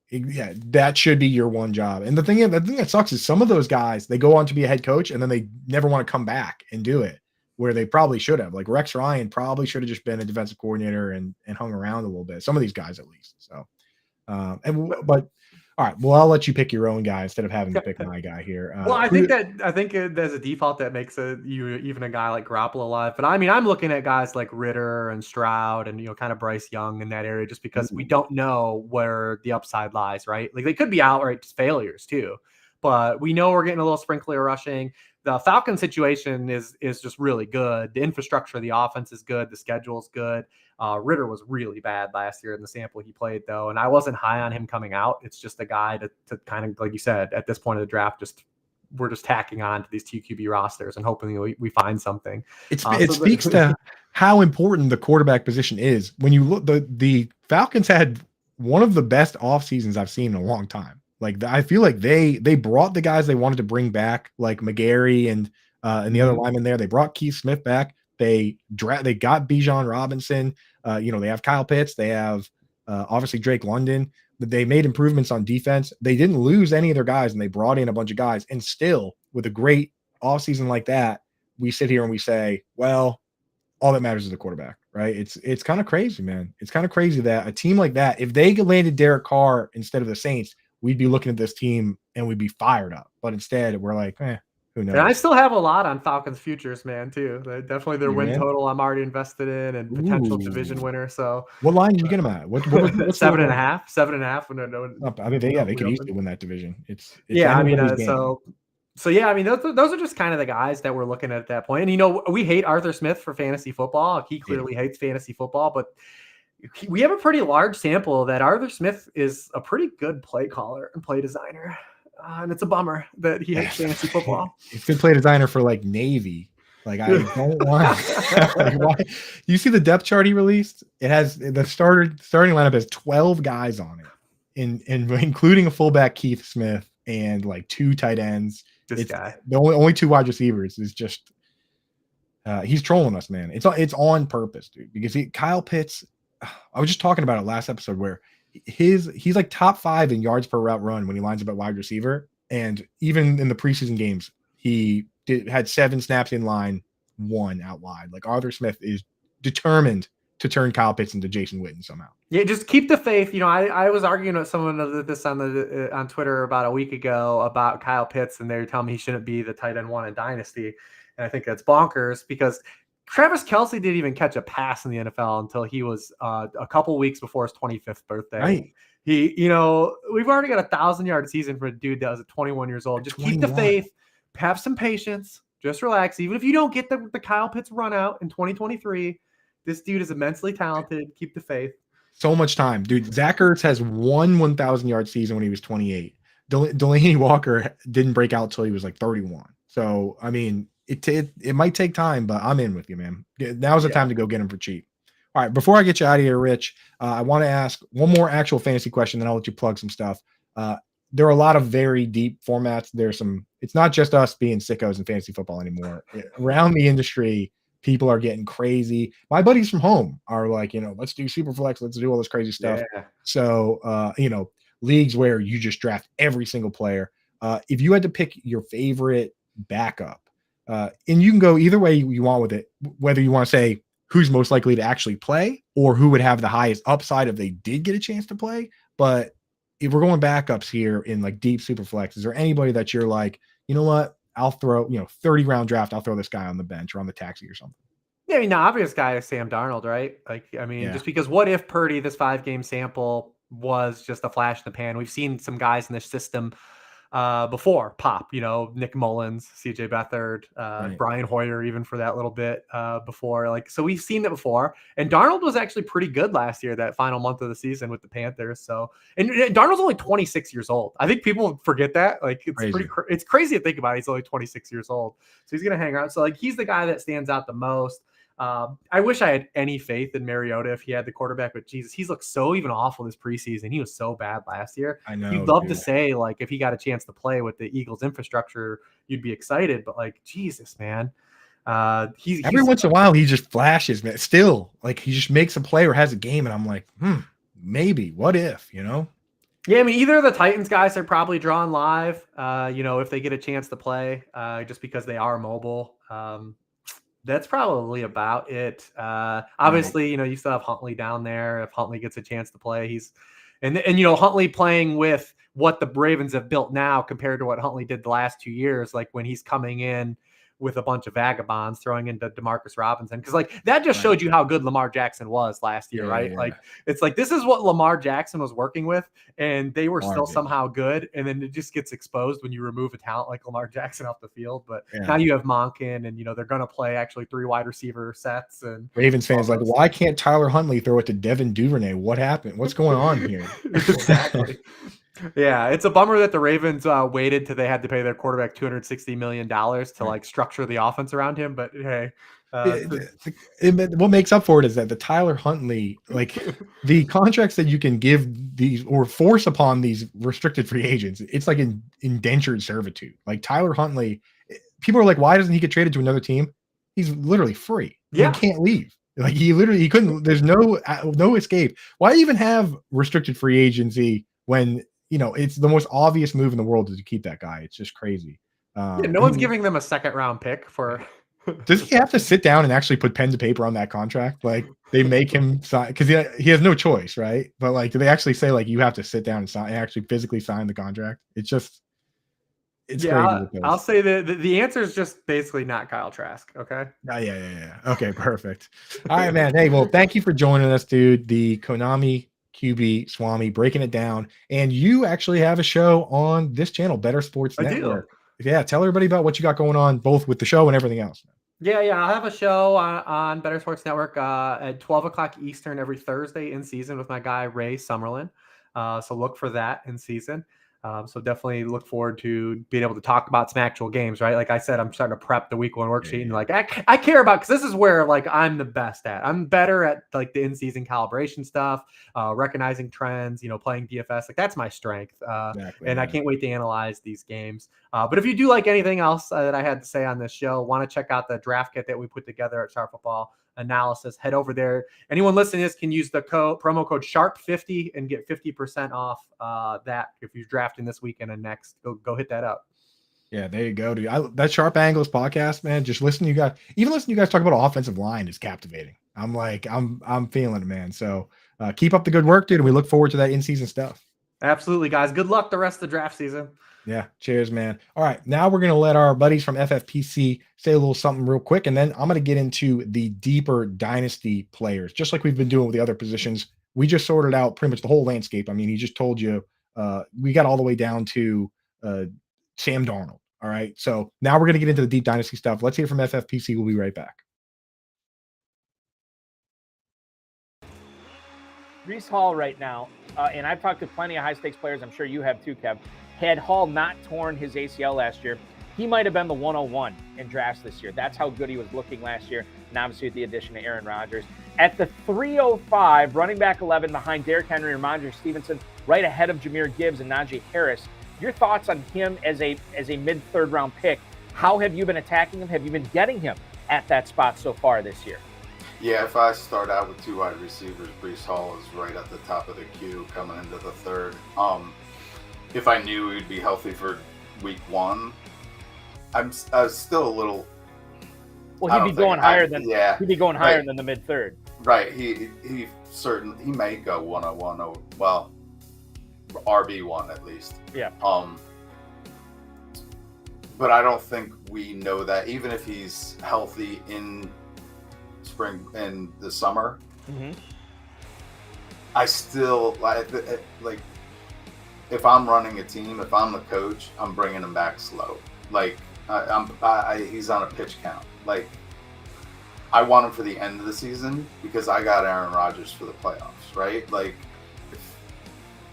that should be your one job. And the thing that sucks is some of those guys, they go on to be a head coach and then they never want to come back and do it, where they probably should have. Like, Rex Ryan probably should have just been a defensive coordinator and hung around a little bit. Some of these guys, at least. So. But all right, well, I'll let you pick your own guy instead of having to pick my guy here. Well, I think there's a default that makes you even a guy like Garoppolo alive. But I mean, I'm looking at guys like Ritter and Stroud and kind of Bryce Young in that area, just because we don't know where the upside lies, right? Like, they could be outright failures too, but we know we're getting a little sprinkler rushing. The Falcon situation is just really good. The infrastructure of the offense is good. The schedule is good. Ritter was really bad last year in the sample he played, though, and I wasn't high on him coming out. It's just a guy to kind of, like you said, at this point of the draft, we're just tacking on to these 2 QB rosters and hoping we find something. It speaks to how important the quarterback position is. When you look, the Falcons had one of the best off seasons I've seen in a long time. Like I feel like they brought the guys they wanted to bring back, like McGarry and the other linemen there. They brought Keith Smith back. They got Bijan Robinson. They have Kyle Pitts. They have obviously Drake London. They made improvements on defense. They didn't lose any of their guys, and they brought in a bunch of guys. And still, with a great offseason like that, we sit here and we say, well, all that matters is the quarterback, right? It's kind of crazy, man. It's kind of crazy that a team like that, if they landed Derek Carr instead of the Saints, we'd be looking at this team and we'd be fired up. But instead, we're like, who knows? And I still have a lot on Falcons futures, man, too. Definitely their win man. total I'm already invested in, and potential division winner. So what line did you get them at? What was 7.5? 7.5. I mean, they could easily win that division. It's yeah, I mean, so yeah, I mean, those are just kind of the guys that we're looking at that point. And we hate Arthur Smith for fantasy football. He clearly hates fantasy football, but we have a pretty large sample that Arthur Smith is a pretty good play caller and play designer. And it's a bummer that he hates fantasy football. He's a good play designer for like Navy. Like I don't want. Why? You see the depth chart he released? It has the starting lineup has 12 guys on it, including a fullback Keith Smith and like 2 tight ends. This guy, the only 2 wide receivers is just. He's trolling us, man. It's on purpose, dude. Because Kyle Pitts. I was just talking about it last episode where he's like top 5 in yards per route run when he lines up at wide receiver, and even in the preseason games he had 7 snaps in line, 1 out wide. Like Arthur Smith is determined to turn Kyle Pitts into Jason Witten somehow. Yeah, just keep the faith. I was arguing with someone of this on Twitter about a week ago about Kyle Pitts, and they were telling me he shouldn't be the tight end 1 in Dynasty, and I think that's bonkers because Travis Kelce didn't even catch a pass in the NFL until he was a couple weeks before his 25th birthday. Right. We've already got 1,000-yard season for a dude that was at 21 years old. Just keep the faith, have some patience, just relax. Even if you don't get the Kyle Pitts run out in 2023, this dude is immensely talented. Keep the faith. So much time, dude. Zach Ertz has one 1,000-yard season when he was 28. Delaney Walker didn't break out till he was like 31. So, I mean, it might take time, but I'm in with you, man. Now's the time to go get him for cheap. All right, before I get you out of here, Rich, I want to ask one more actual fantasy question, then I'll let you plug some stuff. There are a lot of very deep formats. It's not just us being sickos in fantasy football anymore. Around the industry, people are getting crazy. My buddies from home are like, let's do super flex. Let's do all this crazy stuff. Yeah. So, leagues where you just draft every single player. If you had to pick your favorite backup, and you can go either way you want with it, whether you want to say who's most likely to actually play or who would have the highest upside if they did get a chance to play. But if we're going backups here in like deep super flex, is there anybody that you're like, you know what, I'll throw, 30 round draft, I'll throw this guy on the bench or on the taxi or something? Yeah, I mean, the obvious guy is Sam Darnold, right? Just because what if Purdy, this 5-game sample, was just a flash in the pan? We've seen some guys in this system before pop, Nick Mullins, CJ Beathard, right. Brian Hoyer, even for that little bit before. So we've seen that before. And Darnold was actually pretty good last year, that final month of the season with the Panthers. So, and Darnold's only 26 years old. I think people forget that. It's crazy to think about it. He's only 26 years old. So he's going to hang around. So he's the guy that stands out the most. I wish I had any faith in Mariota if he had the quarterback, but Jesus, he's looked so even awful this preseason. He was so bad last year. I know. You'd love to say, if he got a chance to play with the Eagles infrastructure, you'd be excited, but Jesus, man. He's every once in a while he just flashes, man. Still, he just makes a play or has a game, and I'm like, maybe. What if, Yeah, I mean, either of the Titans guys are probably drawn live, if they get a chance to play, just because they are mobile. That's probably about it. Obviously, you still have Huntley down there. If Huntley gets a chance to play, Huntley playing with what the Ravens have built now compared to what Huntley did the last 2 years, when he's coming in with a bunch of vagabonds throwing into Demarcus Robinson. Because that just showed you how good Lamar Jackson was last year, right? Yeah. It's this is what Lamar Jackson was working with, and they were still somehow good. And then it just gets exposed when you remove a talent like Lamar Jackson off the field. But now you have Monken, and they're going to play actually 3 wide receiver sets. And Ravens fans why can't Tyler Huntley throw it to Devin Duvernay? What happened? What's going on here? Exactly. Yeah, it's a bummer that the Ravens waited till they had to pay their quarterback $260 million to structure the offense around him. But hey, What makes up for it is that the Tyler Huntley, like the contracts that you can give these or force upon these restricted free agents, it's like an indentured servitude. Like Tyler Huntley, people are like, why doesn't he get traded to another team? He's literally free. Yeah. He can't leave. Like he couldn't. There's no escape. Why even have restricted free agency when it's the most obvious move in the world to keep that guy? It's just crazy. No one's giving them a second round pick for. Does he have to sit down and actually put pen to paper on that contract? Like they make him sign because he has no choice, right? But like, do they actually say like you have to sit down and sign and actually physically sign the contract? It's crazy. I'll say the answer is just basically not Kyle Trask. Okay. Yeah. Okay, perfect. All right, man. Hey, well, thank you for joining us, dude. The Konami QB Swami breaking it down, and you actually have a show on this channel, Better Sports Network. Yeah, tell everybody about what you got going on, both with the show and everything else. Yeah. I'll have a show on Better Sports Network at 12 o'clock Eastern every Thursday in season with my guy Ray Summerlin. So look for that in season. So definitely look forward to being able to talk about some actual games, right? Like I said, I'm starting to prep the week one worksheet, and like I care about, because this is where like I'm the best at. I'm better at like the in-season calibration stuff, recognizing trends, playing DFS. Like that's my strength, and I can't wait to analyze these games. But if you do like anything else that I had to say on this show, want to check out the draft kit that we put together at Sharp Football Analysis, head over there. Anyone listening to this can use the promo code SHARP50 and get 50% off that if you're drafting this weekend and next. Go hit that up. Yeah, there you go, dude. That Sharp Angles podcast, man, just listen to you guys. Even listening to you guys talk about offensive line is captivating. I'm feeling it, man. So keep up the good work, dude, and we look forward to that in-season stuff. Absolutely, guys. Good luck the rest of the draft season. Yeah, cheers, man. All right, now we're going to let our buddies from FFPC say a little something real quick, and then I'm going to get into the deeper dynasty players, just like we've been doing with the other positions. We just sorted out pretty much the whole landscape. I mean, he just told you we got all the way down to Sam Darnold. All right, so now we're going to get into the deep dynasty stuff. Let's hear from FFPC. We'll be right back. Breece Hall right now, and I've talked to plenty of high-stakes players, I'm sure you have too, Kev. Had Hall not torn his ACL last year, he might have been the 101 in drafts this year. That's how good he was looking last year, and obviously with the addition of Aaron Rodgers. At the 305, running back 11 behind Derrick Henry and Ramondre Stevenson, right ahead of Jahmyr Gibbs and Najee Harris. Your thoughts on him as a mid-third round pick? How have you been attacking him? Have you been getting him at that spot so far this year? Yeah, if I start out with two wide receivers, Breece Hall is right at the top of the queue coming into the third. If I knew he'd be healthy for week one, I was still a little. Well, he'd be going higher than the mid third. Right. He may go 101. Well, RB1 at least. Yeah. But I don't think we know that, even if he's healthy in spring and the summer. Mm-hmm. I still like. If I'm running a team, if I'm the coach, I'm bringing him back slow. Like he's on a pitch count. Like I want him for the end of the season because I got Aaron Rodgers for the playoffs, right? Like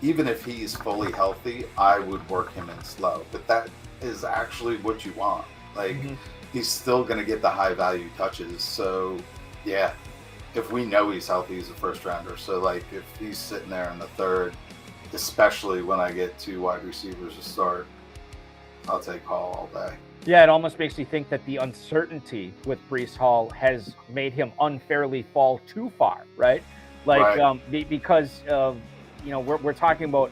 even if he's fully healthy, I would work him in slow. But that is actually what you want. Like he's still going to get the high value touches. So yeah, if we know he's healthy, he's a first rounder. So like if he's sitting there in the third, especially when I get two wide receivers to start, I'll take Hall all day. Yeah, it almost makes you think that the uncertainty with Breece Hall has made him unfairly fall too far, right? Like, right. Because we're talking about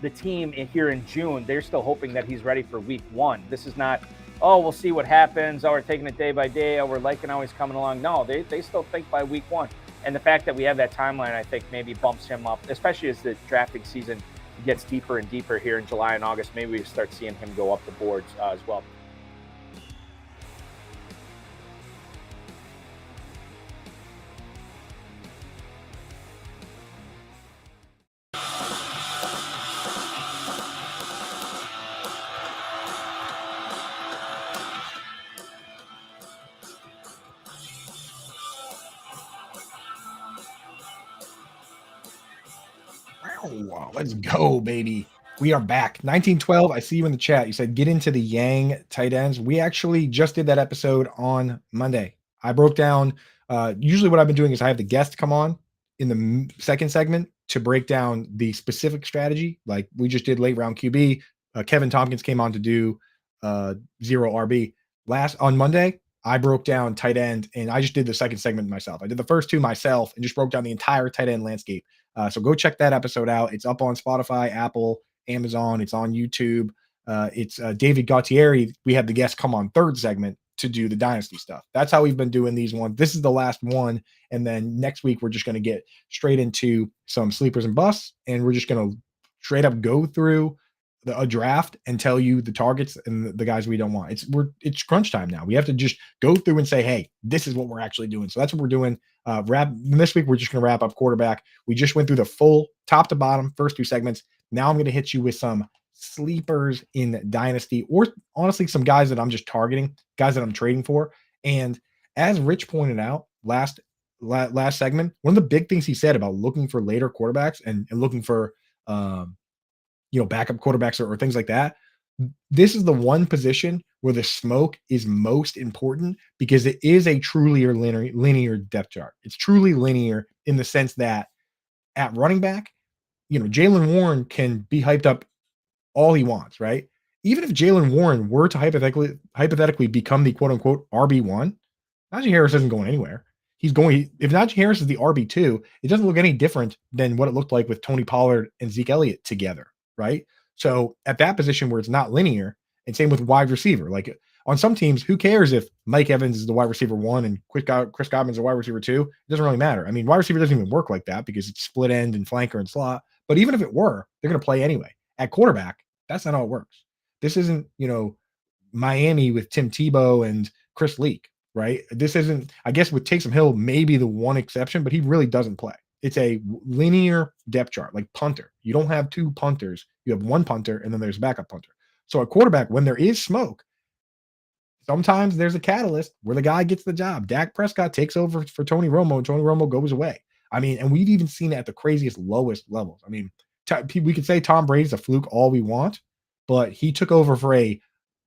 the team here in June. They're still hoping that he's ready for week one. This is not, we'll see what happens. We're taking it day by day. We're liking how he's coming along. No, they still think by week one. And the fact that we have that timeline, I think, maybe bumps him up, especially as the drafting season gets deeper and deeper here in July and August. Maybe we start seeing him go up the boards as well. Wow, let's go, baby. We are back. 1912, I see you in the chat. You said get into the Yang tight ends. We actually just did that episode on Monday. I broke down. Usually, what I've been doing is I have the guest come on in the second segment to break down the specific strategy. Like we just did late round QB. Kevin Tompkins came on to do zero RB. On Monday, I broke down tight end, and I just did the second segment myself. I did the first two myself and just broke down the entire tight end landscape. So go check that episode out. It's up on Spotify, Apple, Amazon. It's on YouTube. It's David Gautieri. We had the guest come on third segment to do the dynasty stuff. That's how we've been doing these ones. This is the last one. And then next week, we're just going to get straight into some sleepers and busts. And we're just going to straight up go through a draft and tell you the targets and the guys we don't want. It's crunch time now. We have to just go through and say, hey, this is what we're actually doing. So that's what we're doing. This week, we're just going to wrap up quarterback. We just went through the full top to bottom first two segments. Now I'm going to hit you with some sleepers in dynasty, or honestly, some guys that I'm just targeting, guys that I'm trading for. And as Rich pointed out last segment, one of the big things he said about looking for later quarterbacks and looking for backup quarterbacks or things like that. This is the one position where the smoke is most important because it is a truly linear depth chart. It's truly linear in the sense that at running back, Jaylen Warren can be hyped up all he wants, right? Even if Jaylen Warren were to hypothetically become the quote unquote RB1, Najee Harris isn't going anywhere. If Najee Harris is the RB2, it doesn't look any different than what it looked like with Tony Pollard and Zeke Elliott together, right? So at that position where it's not linear, and same with wide receiver, like on some teams, who cares if Mike Evans is the wide receiver 1 and Chris Godwin's the wide receiver 2? It doesn't really matter. I mean, wide receiver doesn't even work like that because it's split end and flanker and slot. But even if it were, they're going to play anyway. At quarterback, that's not how it works. This isn't, Miami with Tim Tebow and Chris Leak, right? This isn't, I guess with Taysom Hill, maybe the one exception, but he really doesn't play. It's a linear depth chart, like punter. You don't have two punters. You have one punter, and then there's a backup punter. So at quarterback, when there is smoke, sometimes there's a catalyst where the guy gets the job. Dak Prescott takes over for Tony Romo, and Tony Romo goes away. I mean, and we've even seen it at the craziest, lowest levels. I mean, we could say Tom Brady's a fluke all we want, but he took over for a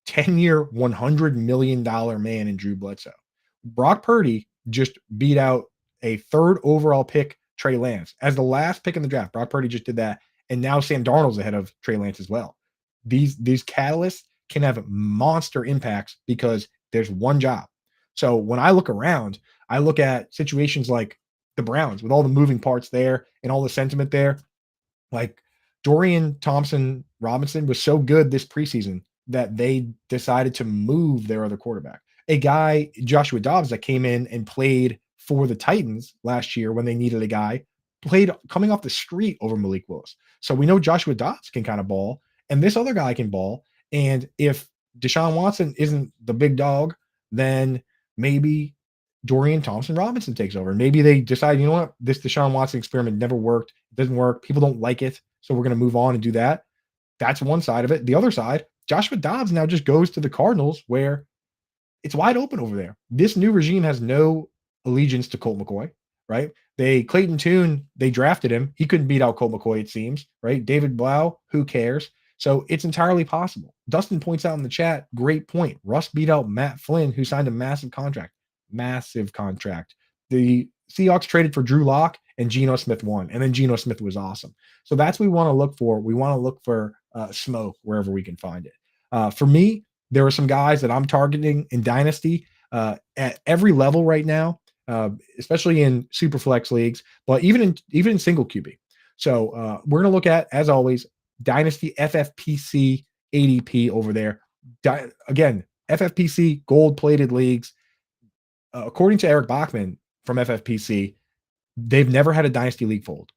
10-year, $100 million man in Drew Bledsoe. Brock Purdy just beat out a third overall pick, Trey Lance, as the last pick in the draft. Brock Purdy just did that, and now Sam Darnold's ahead of Trey Lance as well. These catalysts can have monster impacts because there's one job. So when I look around, I look at situations like the Browns with all the moving parts there and all the sentiment there. Like Dorian Thompson-Robinson was so good this preseason that they decided to move their other quarterback. A guy, Joshua Dobbs, that came in and played for the Titans last year when they needed a guy, played coming off the street over Malik Willis. So we know Joshua Dobbs can kind of ball, and this other guy can ball. And if Deshaun Watson isn't the big dog, then maybe Dorian Thompson-Robinson takes over. Maybe they decide, you know what, this Deshaun Watson experiment never worked. It doesn't work. People don't like it. So we're going to move on and do that. That's one side of it. The other side, Joshua Dobbs now just goes to the Cardinals where it's wide open over there. This new regime has no allegiance to Colt McCoy, right? Clayton Tune, they drafted him. He couldn't beat out Colt McCoy, it seems, right? David Blau, who cares? So it's entirely possible. Dustin points out in the chat, great point. Russ beat out Matt Flynn, who signed a massive contract. The Seahawks traded for Drew Lock, and Geno Smith won. And then Geno Smith was awesome. So that's what we want to look for. We want to look for smoke wherever we can find it. For me, there are some guys that I'm targeting in Dynasty at every level right now, especially in super flex leagues, but even in single QB. So we're going to look at, as always, Dynasty FFPC ADP over there. Again, FFPC gold-plated leagues. According to Eric Bachman from FFPC, they've never had a Dynasty league fold.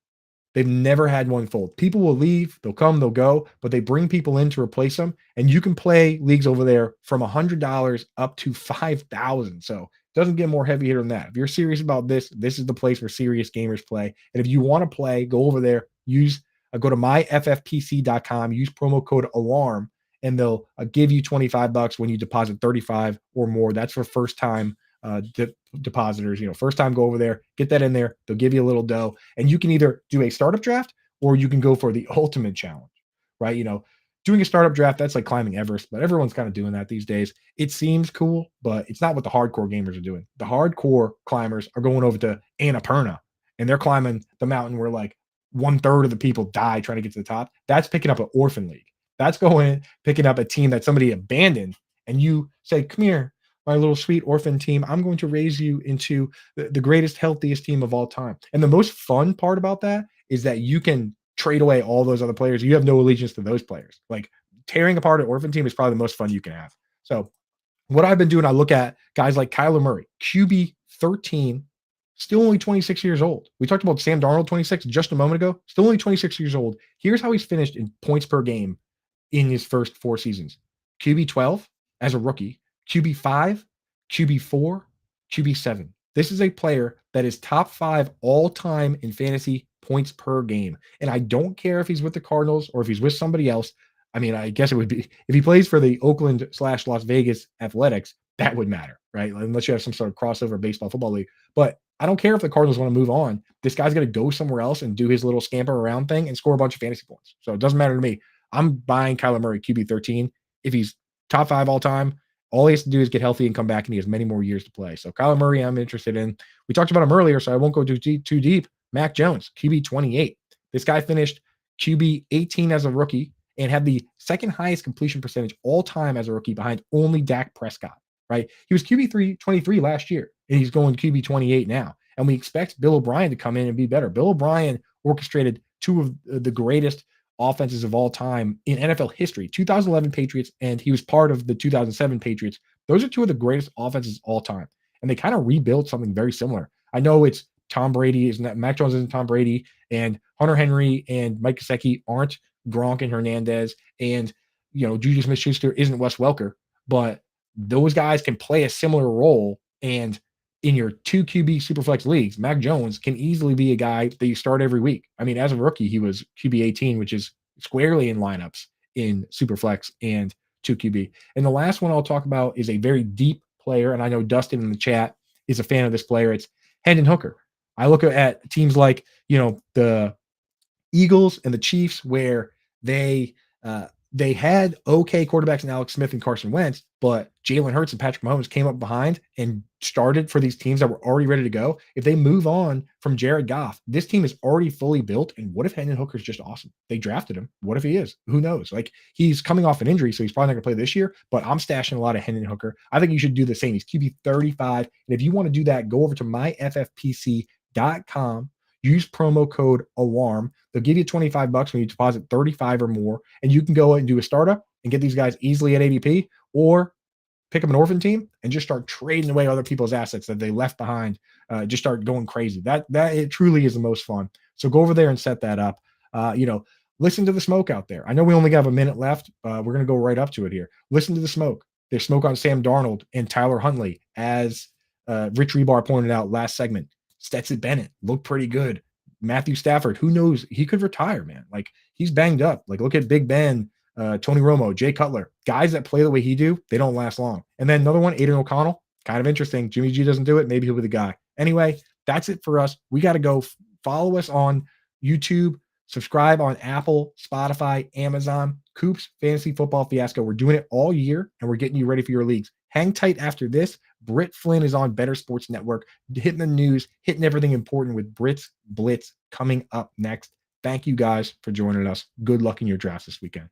They've never had one fold. People will leave, they'll come, they'll go, but they bring people in to replace them. And you can play leagues over there from $100 up to $5,000. So it doesn't get more heavy hitter than that. If you're serious about this, this is the place where serious gamers play. And if you want to play, go over there, go to myffpc.com, use promo code ALARM, and they'll give you $25 when you deposit 35 or more. That's for first time depositors. First time, go over there, get that in there. They'll give you a little dough, and you can either do a startup draft or you can go for the ultimate challenge, right? doing a startup draft, that's like climbing Everest, but everyone's kind of doing that these days. It seems cool, but it's not what the hardcore gamers are doing. The hardcore climbers are going over to Annapurna and they're climbing the mountain where like 1/3 of the people die trying to get to the top. That's picking up an orphan league. That's picking up a team that somebody abandoned, and you say, "Come here, my little sweet orphan team. I'm going to raise you into the greatest, healthiest team of all time." And the most fun part about that is that you can trade away all those other players. You have no allegiance to those players. Like tearing apart an orphan team is probably the most fun you can have. So what I've been doing, I look at guys like Kyler Murray, QB 13, still only 26 years old. We talked about Sam Darnold, 26, just a moment ago, still only 26 years old. Here's how he's finished in points per game in his first 4 seasons. QB 12 as a rookie, QB 5, QB 4, QB 7. This is a player that is top 5 all time in fantasy points per game. And I don't care if he's with the Cardinals or if he's with somebody else. I mean, I guess it would be if he plays for the Oakland/Las Vegas Athletics, that would matter, right? Unless you have some sort of crossover baseball football league. But I don't care if the Cardinals want to move on. This guy's going to go somewhere else and do his little scamper around thing and score a bunch of fantasy points. So it doesn't matter to me. I'm buying Kyler Murray QB 13. If he's top 5 all time, all he has to do is get healthy and come back, and he has many more years to play. So Kyler Murray, I'm interested in. We talked about him earlier, so I won't go too deep. Mac Jones, QB 28. This guy finished QB 18 as a rookie and had the second highest completion percentage all time as a rookie behind only Dak Prescott, right? He was QB 23 last year, and he's going QB 28 now. And we expect Bill O'Brien to come in and be better. Bill O'Brien orchestrated 2 of the greatest offenses of all time in NFL history, 2011 Patriots, and he was part of the 2007 Patriots. Those are 2 of the greatest offenses all time. And they kind of rebuilt something very similar. I know it's Tom Brady, Mac Jones isn't Tom Brady, and Hunter Henry and Mike Gesicki aren't Gronk and Hernandez, and Juju Smith-Schuster isn't Wes Welker, but those guys can play a similar role. And in your 2 QB Superflex leagues, Mac Jones can easily be a guy that you start every week. I mean, as a rookie, he was QB 18, which is squarely in lineups in Superflex and 2 QB. And the last one I'll talk about is a very deep player, and I know Dustin in the chat is a fan of this player. It's Hendon Hooker. I look at teams like, the Eagles and the Chiefs, where they had okay quarterbacks in Alex Smith and Carson Wentz, but Jalen Hurts and Patrick Mahomes came up behind and started for these teams that were already ready to go. If they move on from Jared Goff, this team is already fully built. And what if Hendon Hooker's just awesome? They drafted him. What if he is? Who knows? Like, he's coming off an injury, so he's probably not going to play this year, but I'm stashing a lot of Hendon Hooker. I think you should do the same. He's QB 35. And if you want to do that, go over to myffpc.com. Use promo code ALARM. They'll give you $25 when you deposit 35 or more, and you can go and do a startup and get these guys easily at ADP, or pick up an orphan team and just start trading away other people's assets that they left behind. Just start going crazy. That it truly is the most fun. So go over there and set that up. Listen to the smoke out there. I know we only have a minute left. We're going to go right up to it here. Listen to the smoke. There's smoke on Sam Darnold and Tyler Huntley, as Rich Hribar pointed out last segment. Stetson Bennett looked pretty good. Matthew Stafford, who knows? He could retire, man. Like, he's banged up. Like, look at Big Ben, Tony Romo, Jay Cutler. Guys that play the way he do, they don't last long. And then another one, Aiden O'Connell. Kind of interesting. Jimmy G doesn't do it. Maybe he'll be the guy. Anyway, that's it for us. We got to go. Follow us on YouTube. Subscribe on Apple, Spotify, Amazon. Coop's Fantasy Football Fiasco. We're doing it all year, and we're getting you ready for your leagues. Hang tight after this. Britt Flynn is on Better Sports Network, hitting the news, hitting everything important with Britt's Blitz coming up next. Thank you guys for joining us. Good luck in your drafts this weekend.